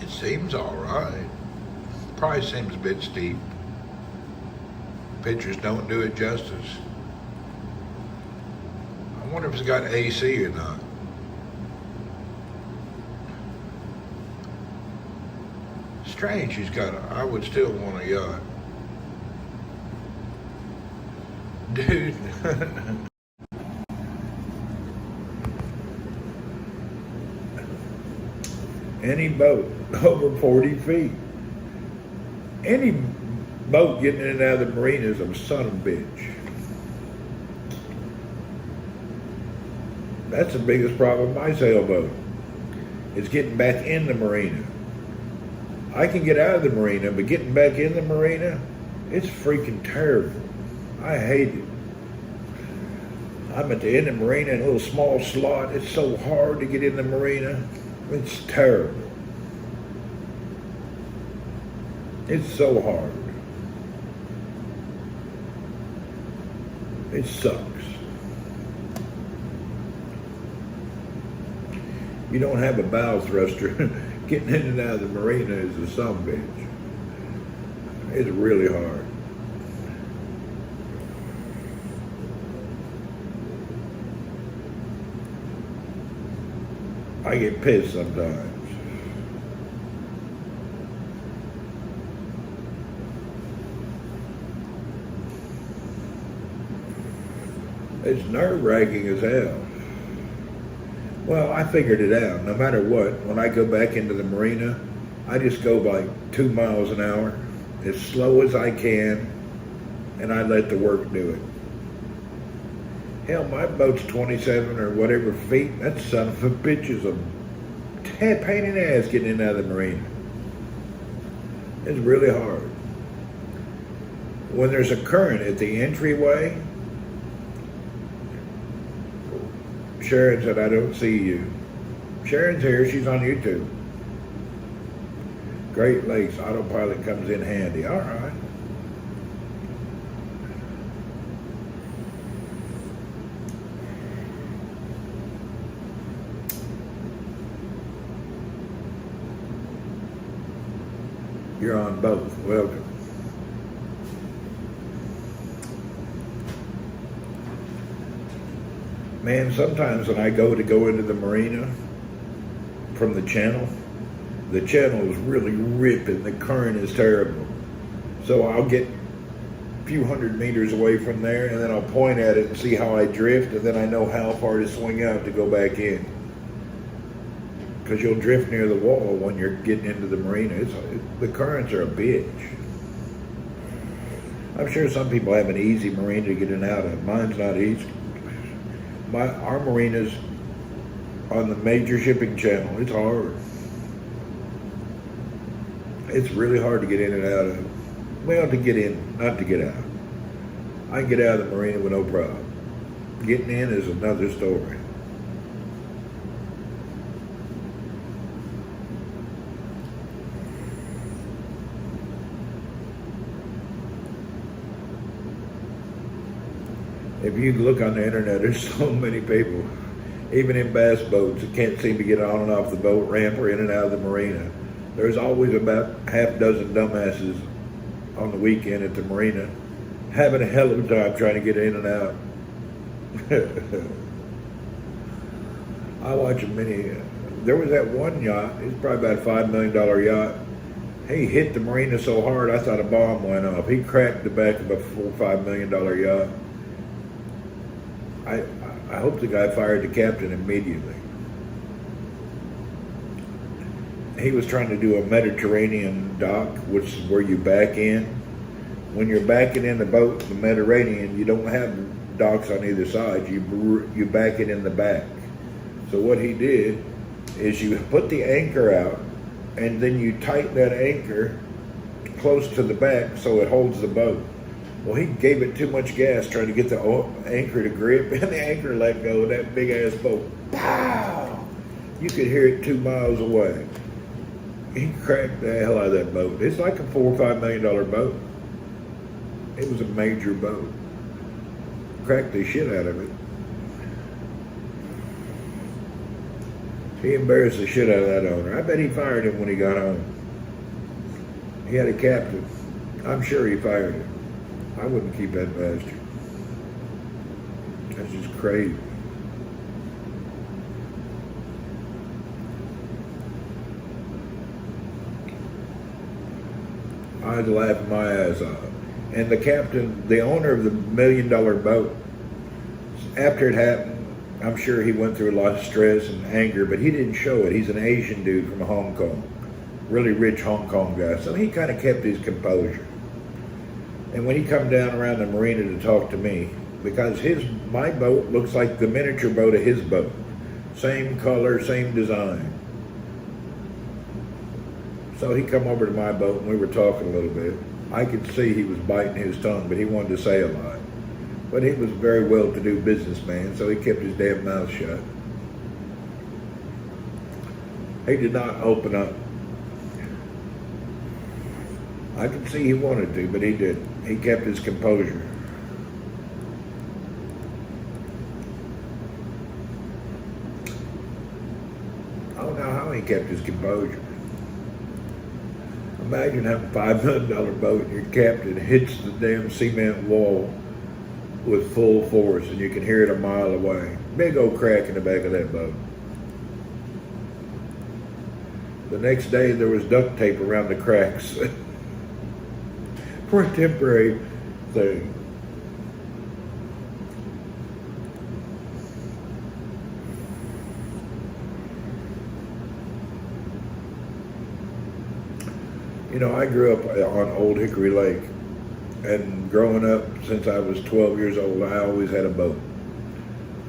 It seems all right. Price seems a bit steep. Pictures don't do it justice. I wonder if it's got AC or not. Strange he's got I would still want a yacht. Dude. Any boat over 40 feet. Any boat getting in and out of the marina is a son of a bitch. That's the biggest problem with my sailboat. It's getting back in the marina. I can get out of the marina, but getting back in the marina, it's freaking terrible. I hate it. I'm at the end of the marina in a little small slot. It's so hard to get in the marina. It's terrible. It's so hard. It sucks. You don't have a bow thruster. Getting in and out of the marina is a sumbitch. It's really hard. I get pissed sometimes. It's nerve-wracking as hell. Well, I figured it out. No matter what, when I go back into the marina, I just go like 2 miles an hour, as slow as I can, and I let the work do it. Hell, my boat's 27 or whatever feet. That son of a bitch is a pain in the ass getting in and out of the marina. It's really hard. When there's a current at the entryway, Sharon said, I don't see you. Sharon's here. She's on YouTube. Great Lakes Autopilot comes in handy. All right. You're on both. Welcome. Man, sometimes when I go into the marina from the channel is really ripping. The current is terrible. So I'll get a few hundred meters away from there, and then I'll point at it and see how I drift, and then I know how far to swing out to go back in. Because you'll drift near the wall when you're getting into the marina. The currents are a bitch. I'm sure some people have an easy marina to get in and out of. Mine's not easy. Our marina's on the major shipping channel. It's hard. It's really hard to get in and out of. Well, to get in, not to get out. I can get out of the marina with no problem. Getting in is another story. If you look on the internet, there's so many people, even in bass boats, that can't seem to get on and off the boat ramp or in and out of the marina. There's always about half dozen dumbasses on the weekend at the marina having a hell of a time trying to get in and out. I watch many. There was that one yacht. It's probably about a $5 million yacht. He hit the marina so hard I thought a bomb went off. He cracked the back of a $4 or $5 million yacht. I hope the guy fired the captain immediately. He was trying to do a Mediterranean dock, which is where you back in. When you're backing in the boat, the Mediterranean, you don't have docks on either side. You back it in the back. So what he did is you put the anchor out, and then you tighten that anchor close to the back so it holds the boat. Well, he gave it too much gas trying to get the anchor to grip, and the anchor let go of that big-ass boat. Pow! You could hear it 2 miles away. He cracked the hell out of that boat. It's like a $4 or $5 million boat. It was a major boat. Cracked the shit out of it. He embarrassed the shit out of that owner. I bet he fired him when he got home. He had a captain. I'm sure he fired him. I wouldn't keep that bastard. That's just crazy. I was laughing my ass off. And the captain, the owner of the $1 million boat, after it happened, I'm sure he went through a lot of stress and anger, but he didn't show it. He's an Asian dude from Hong Kong. Really rich Hong Kong guy. So he kind of kept his composure. And when he come down around the marina to talk to me, because my boat looks like the miniature boat of his boat. Same color, same design. So he come over to my boat and we were talking a little bit. I could see he was biting his tongue, but he wanted to say a lot. But he was a very well-to-do businessman, so he kept his damn mouth shut. He did not open up. I could see he wanted to, but he didn't. He kept his composure. I don't know how he kept his composure. Imagine having a $5 million boat and your captain hits the damn cement wall with full force and you can hear it a mile away. Big old crack in the back of that boat. The next day there was duct tape around the cracks for a temporary thing. You know, I grew up on Old Hickory Lake, and growing up, since I was 12 years old, I always had a boat.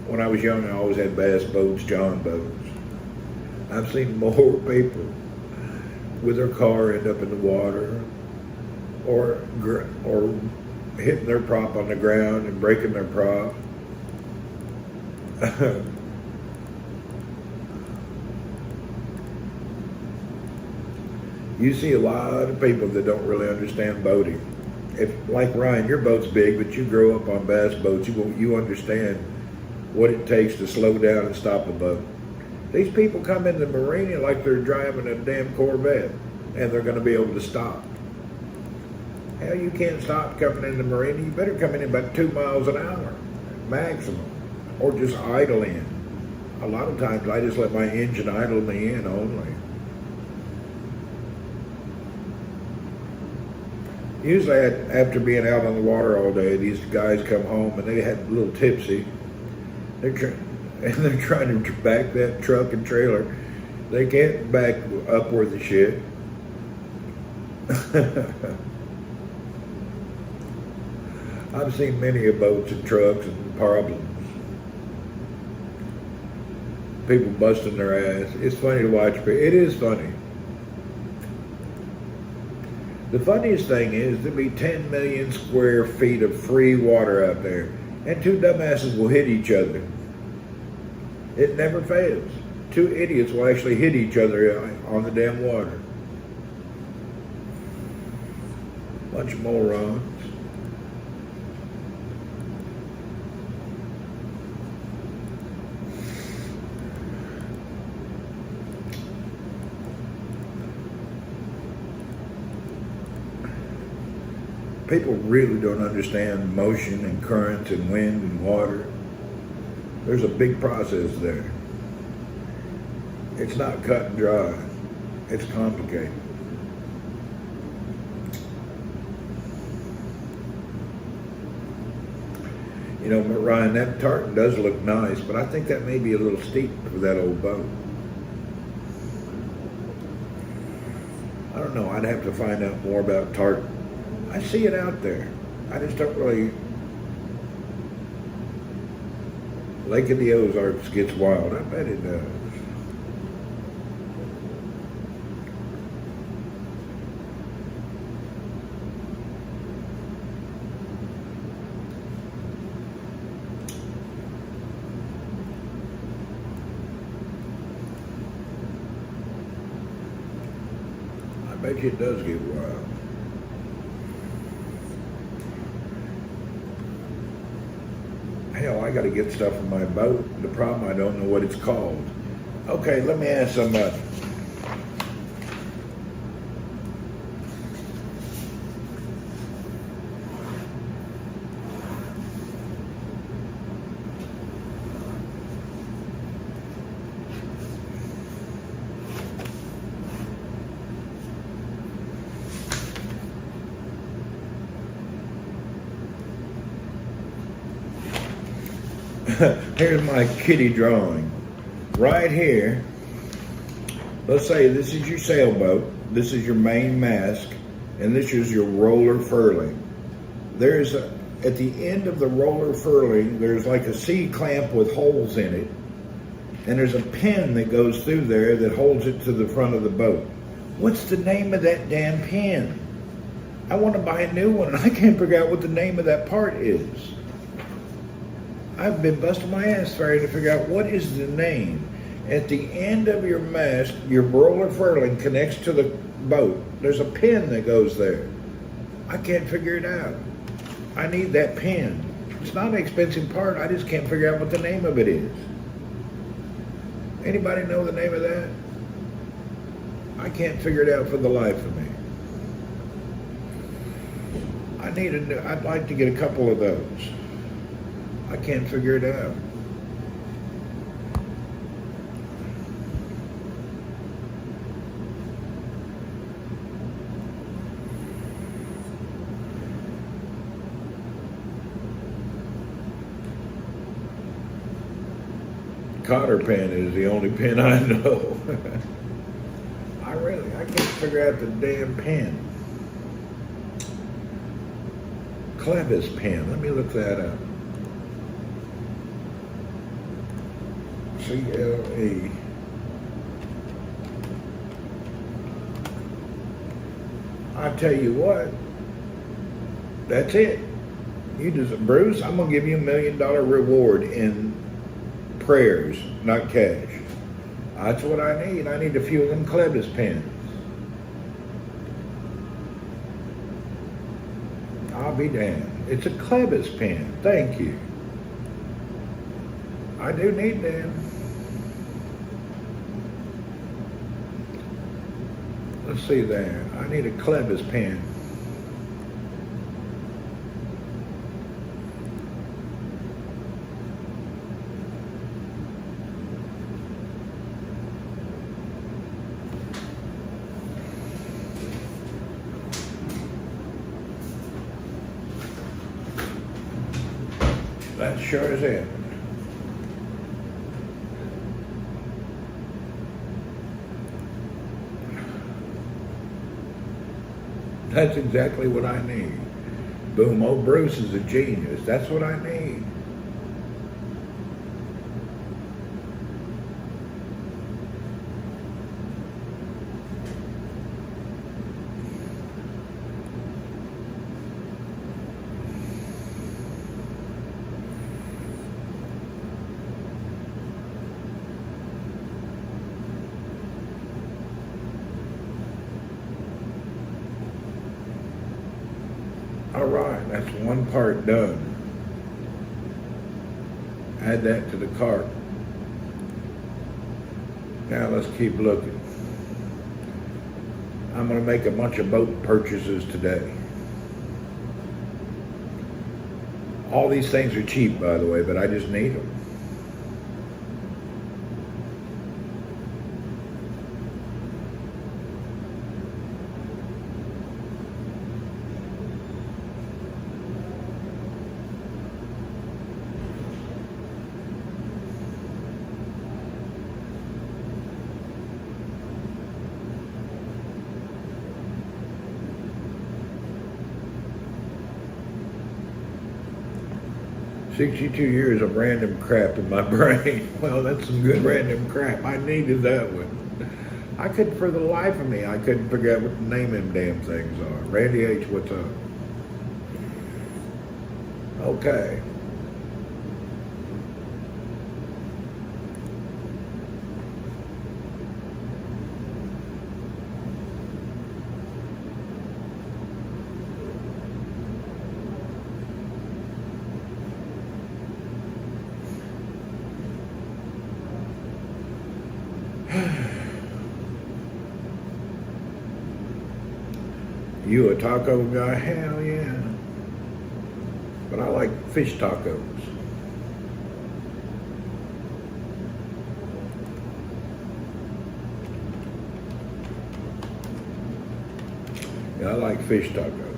When I was young, I always had bass boats, john boats. I've seen more people with their car end up in the water, or hitting their prop on the ground and breaking their prop. You see a lot of people that don't really understand boating. If, like Ryan, your boat's big, but you grow up on bass boats, you understand what it takes to slow down and stop a boat. These people come in the marina like they're driving a damn Corvette, and they're going to be able to stop. Hell, you can't stop coming in the marina. You better come in about 2 miles an hour, maximum, or just idle in. A lot of times I just let my engine idle me in only. Usually after being out on the water all day, these guys come home and they had a little tipsy. They're trying to back that truck and trailer. They can't back up worth of shit. I've seen many of boats and trucks and problems. People busting their ass. It's funny to watch. It is funny. The funniest thing is there'll be 10 million square feet of free water out there, and two dumbasses will hit each other. It never fails. Two idiots will actually hit each other on the damn water. Bunch of morons. People really don't understand motion and current and wind and water. There's a big process there. It's not cut and dry. It's complicated. You know, Ryan, that tartan does look nice, but I think that may be a little steep for that old boat. I don't know. I'd have to find out more about tartan. I see it out there. I just don't really. Lake of the Ozarks gets wild. I bet it does. I bet you it does get wild. Hell, I got to get stuff in my boat. The problem, I don't know what it's called. Okay, let me ask somebody. Here's my kitty drawing. Right here, let's say this is your sailboat, this is your main mast, and this is your roller furling. There's at the end of the roller furling, there's like a C-clamp with holes in it, and there's a pin that goes through there that holds it to the front of the boat. What's the name of that damn pin? I want to buy a new one, and I can't figure out what the name of that part is. I've been busting my ass trying to figure out what is the name. At the end of your mast, your roller furling connects to the boat. There's a pin that goes there. I can't figure it out. I need that pin. It's not an expensive part. I just can't figure out what the name of it is. Anybody know the name of that? I can't figure it out for the life of me. I'd like to get a couple of those. I can't figure it out. Cotter pin is the only pin I know. I can't figure out the damn pin. Clevis pin. Let me look that up. CLE. I tell you what, that's it. You just, Bruce, I'm gonna give you $1 million reward in prayers, not cash. That's what I need. I need a few of them Clevis pins. I'll be damned. It's a Clevis pin. Thank you. I do need them. Let's see there. I need a Clevis pen. That sure is it. That's exactly what I need. Boom, old Bruce is a genius. That's what I need. All right, that's one part done. Add that to the cart. Now let's keep looking. I'm going to make a bunch of boat purchases today. All these things are cheap, by the way, but I just need them. "62 years of random crap in my brain." Well, that's some good random crap. I needed that one. I couldn't, for the life of me, I couldn't figure out what the name of them damn things are. Randy H, what's up? Okay. You a taco guy? Hell yeah. But I like fish tacos. Yeah, I like fish tacos.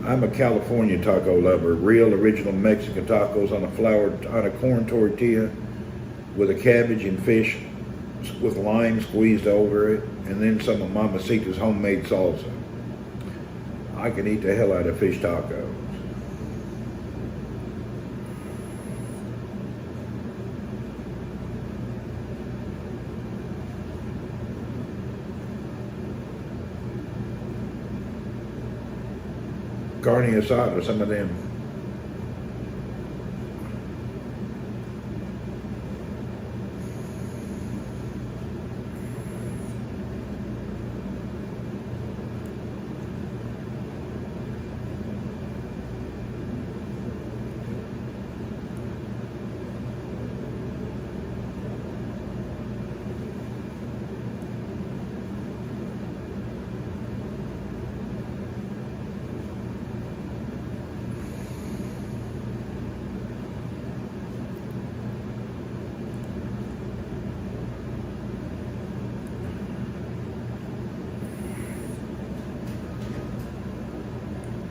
I'm a California taco lover. Real original Mexican tacos on a corn tortilla with a cabbage and fish with lime squeezed over it, and then some of Mamacita's homemade salsa. I can eat the hell out of fish tacos. carne asada, some of them.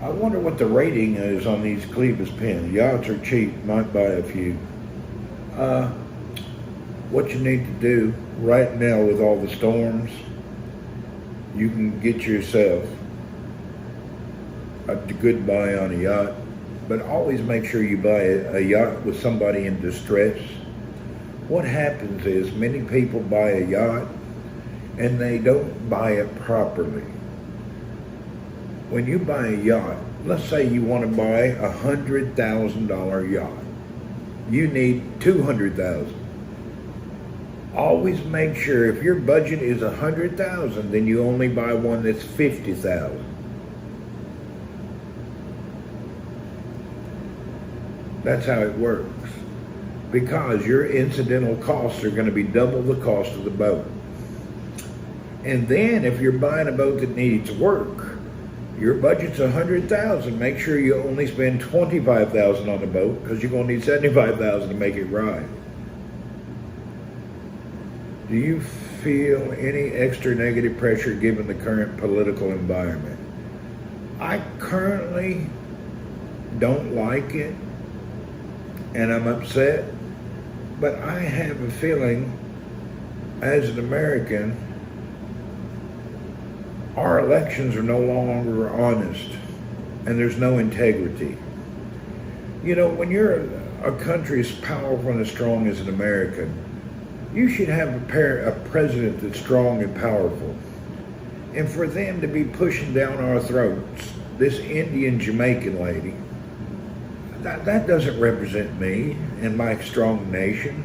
I wonder what the rating is on these Clevis pens. Yachts are cheap, might buy a few. What you need to do right now with all the storms, you can get yourself a good buy on a yacht, but always make sure you buy a yacht with somebody in distress. What happens is many people buy a yacht and they don't buy it properly. When you buy a yacht, let's say you want to buy a $100,000 yacht. You need $200,000. Always make sure if your budget is $100,000, then you only buy one that's $50,000. That's how it works. Because your incidental costs are going to be double the cost of the boat. And then if you're buying a boat that needs work, your budget's $100,000. Make sure you only spend $25,000 on the boat, because you're going to need $75,000 to make it right. Do you feel any extra negative pressure given the current political environment? I currently don't like it, and I'm upset, but I have a feeling as an American, our elections are no longer honest, and there's no integrity. You know, when you're a country as powerful and as strong as an American, you should have a president that's strong and powerful. And for them to be pushing down our throats, this Indian Jamaican lady, that doesn't represent me and my strong nation.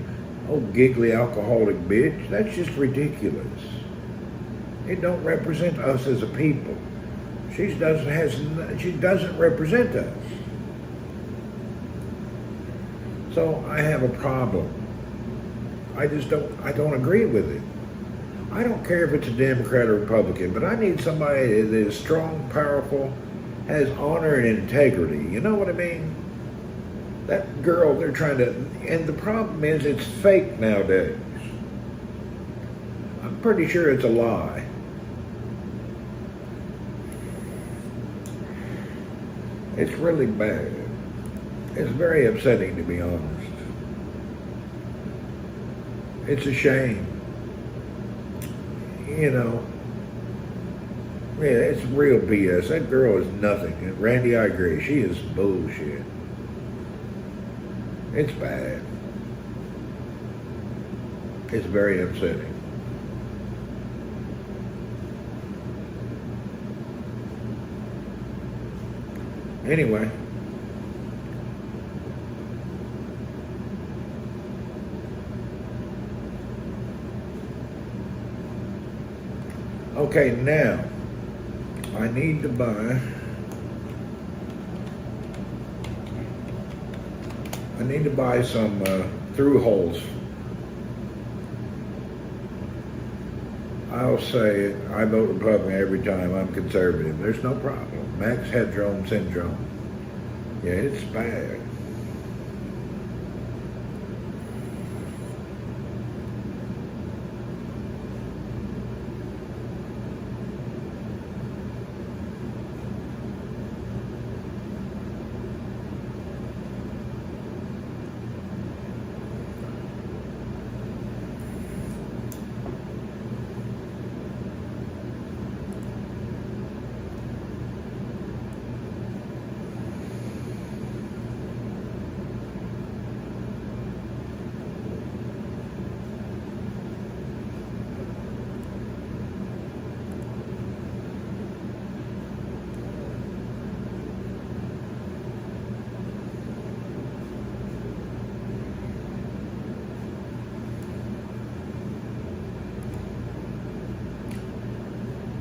Oh, giggly alcoholic bitch, that's just ridiculous. It don't represent us as a people. She doesn't represent us. So I have a problem. I don't agree with it. I don't care if it's a Democrat or Republican, but I need somebody that is strong, powerful, has honor and integrity. You know what I mean? That girl, they're trying to, and the problem is it's fake nowadays. I'm pretty sure it's a lie. It's really bad. It's very upsetting, to be honest. It's a shame. You know, yeah, it's real BS. That girl is nothing. And Randy, I agree. She is bullshit. It's bad. It's very upsetting. Anyway. Okay, now I need to buy some through holes. I'll say it, I vote Republican every time. I'm conservative. There's no problem. Max Headroom syndrome. Yeah, it's bad.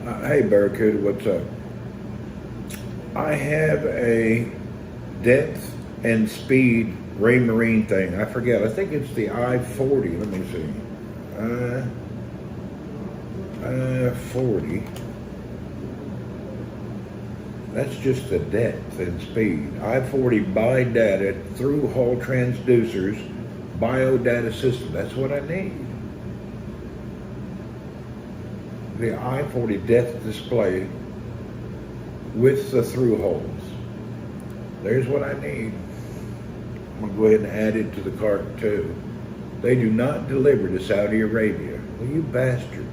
Hey Barracuda, what's up? I have a depth and speed Ray Marine thing. I forget. I think it's the I-40. Let me see. 40. That's just the depth and speed. I-40 by data through hull transducers, biodata system. That's what I need. The I-40 depth display with the through holes. There's what I need. I'm gonna go ahead and add it to the cart too. They do not deliver to Saudi Arabia. Well, you bastards.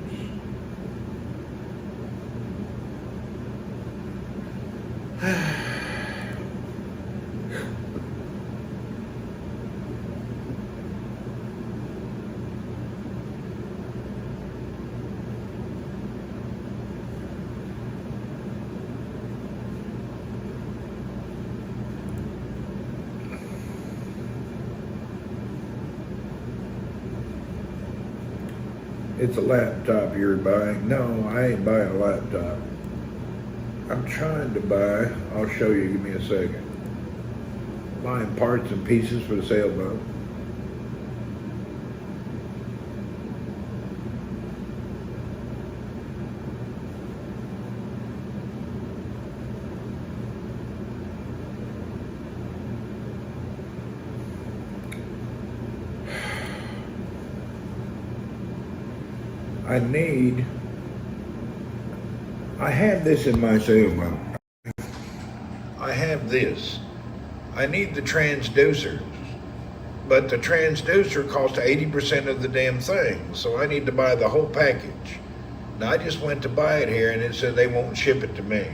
It's a laptop you're buying. No, I ain't buying a laptop. I'm trying to buy, I'll show you, give me a second. Buying parts and pieces for the sailboat. I have this in my sailboat. I have this. I need the transducer, but the transducer costs 80% of the damn thing, so I need to buy the whole package. Now I just went to buy it here and it said they won't ship it to me.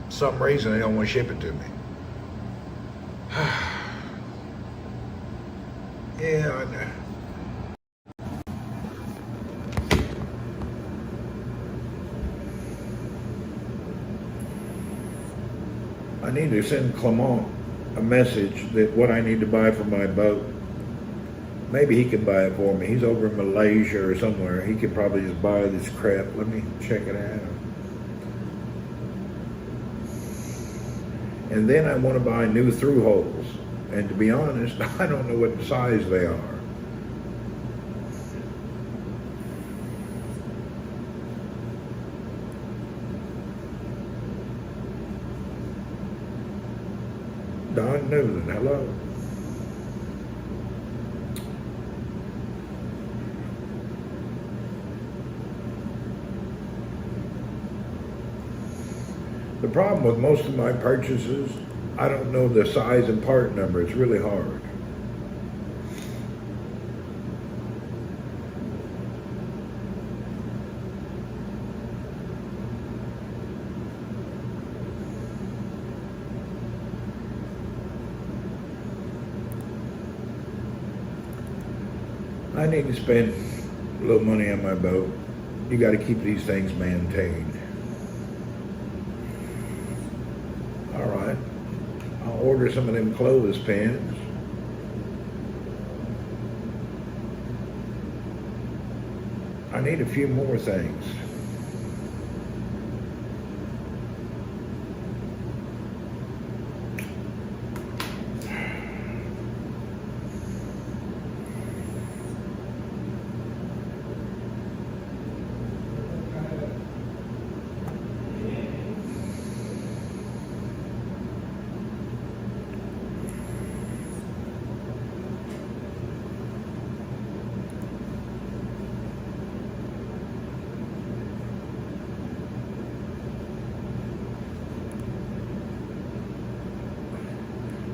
For some reason they don't want to ship it to me. Yeah, I know. I need to send Clement a message that what I need to buy for my boat. Maybe he can buy it for me. He's over in Malaysia or somewhere. He could probably just buy this crap. Let me check it out. And then I want to buy new through holes. And to be honest, I don't know what size they are. Don Newland, hello. The problem with most of my purchases, I don't know the size and part number. It's really hard. I need to spend a little money on my boat. You got to keep these things maintained. All right. I'll order some of them clothespins. I need a few more things.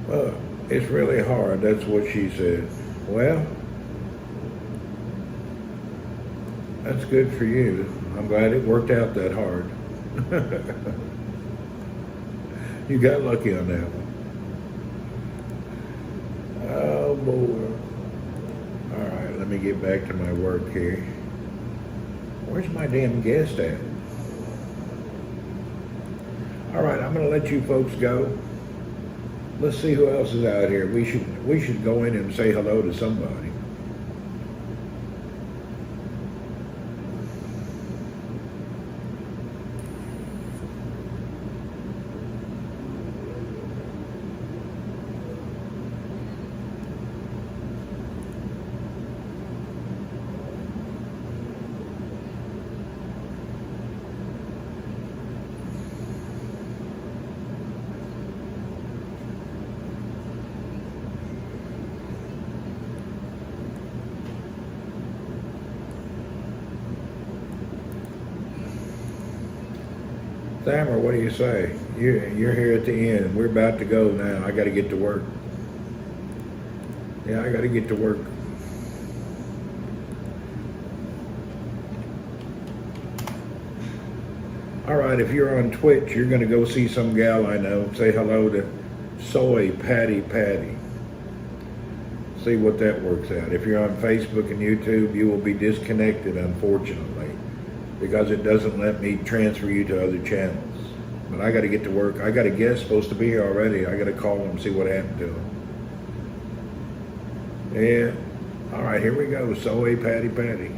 Well, it's really hard. That's what she said. Well, that's good for you. I'm glad it worked out that hard. You got lucky on that one. Oh, boy. All right, let me get back to my work here. Where's my damn guest at? All right, I'm going to let you folks go. Let's see who else is out here. We should go in and say hello to somebody. Stammer, what do you say? You're here at the end. We're about to go now. I got to get to work. Yeah, I got to get to work. All right, if you're on Twitch, you're going to go see some gal I know. Say hello to Soy Patty Patty. See what that works out. If you're on Facebook and YouTube, you will be disconnected, unfortunately, because it doesn't let me transfer you to other channels. But I got to get to work. I got a guest supposed to be here already. I got to call him and see what happened to him. Yeah. All right, here we go. Soy Patty Patty.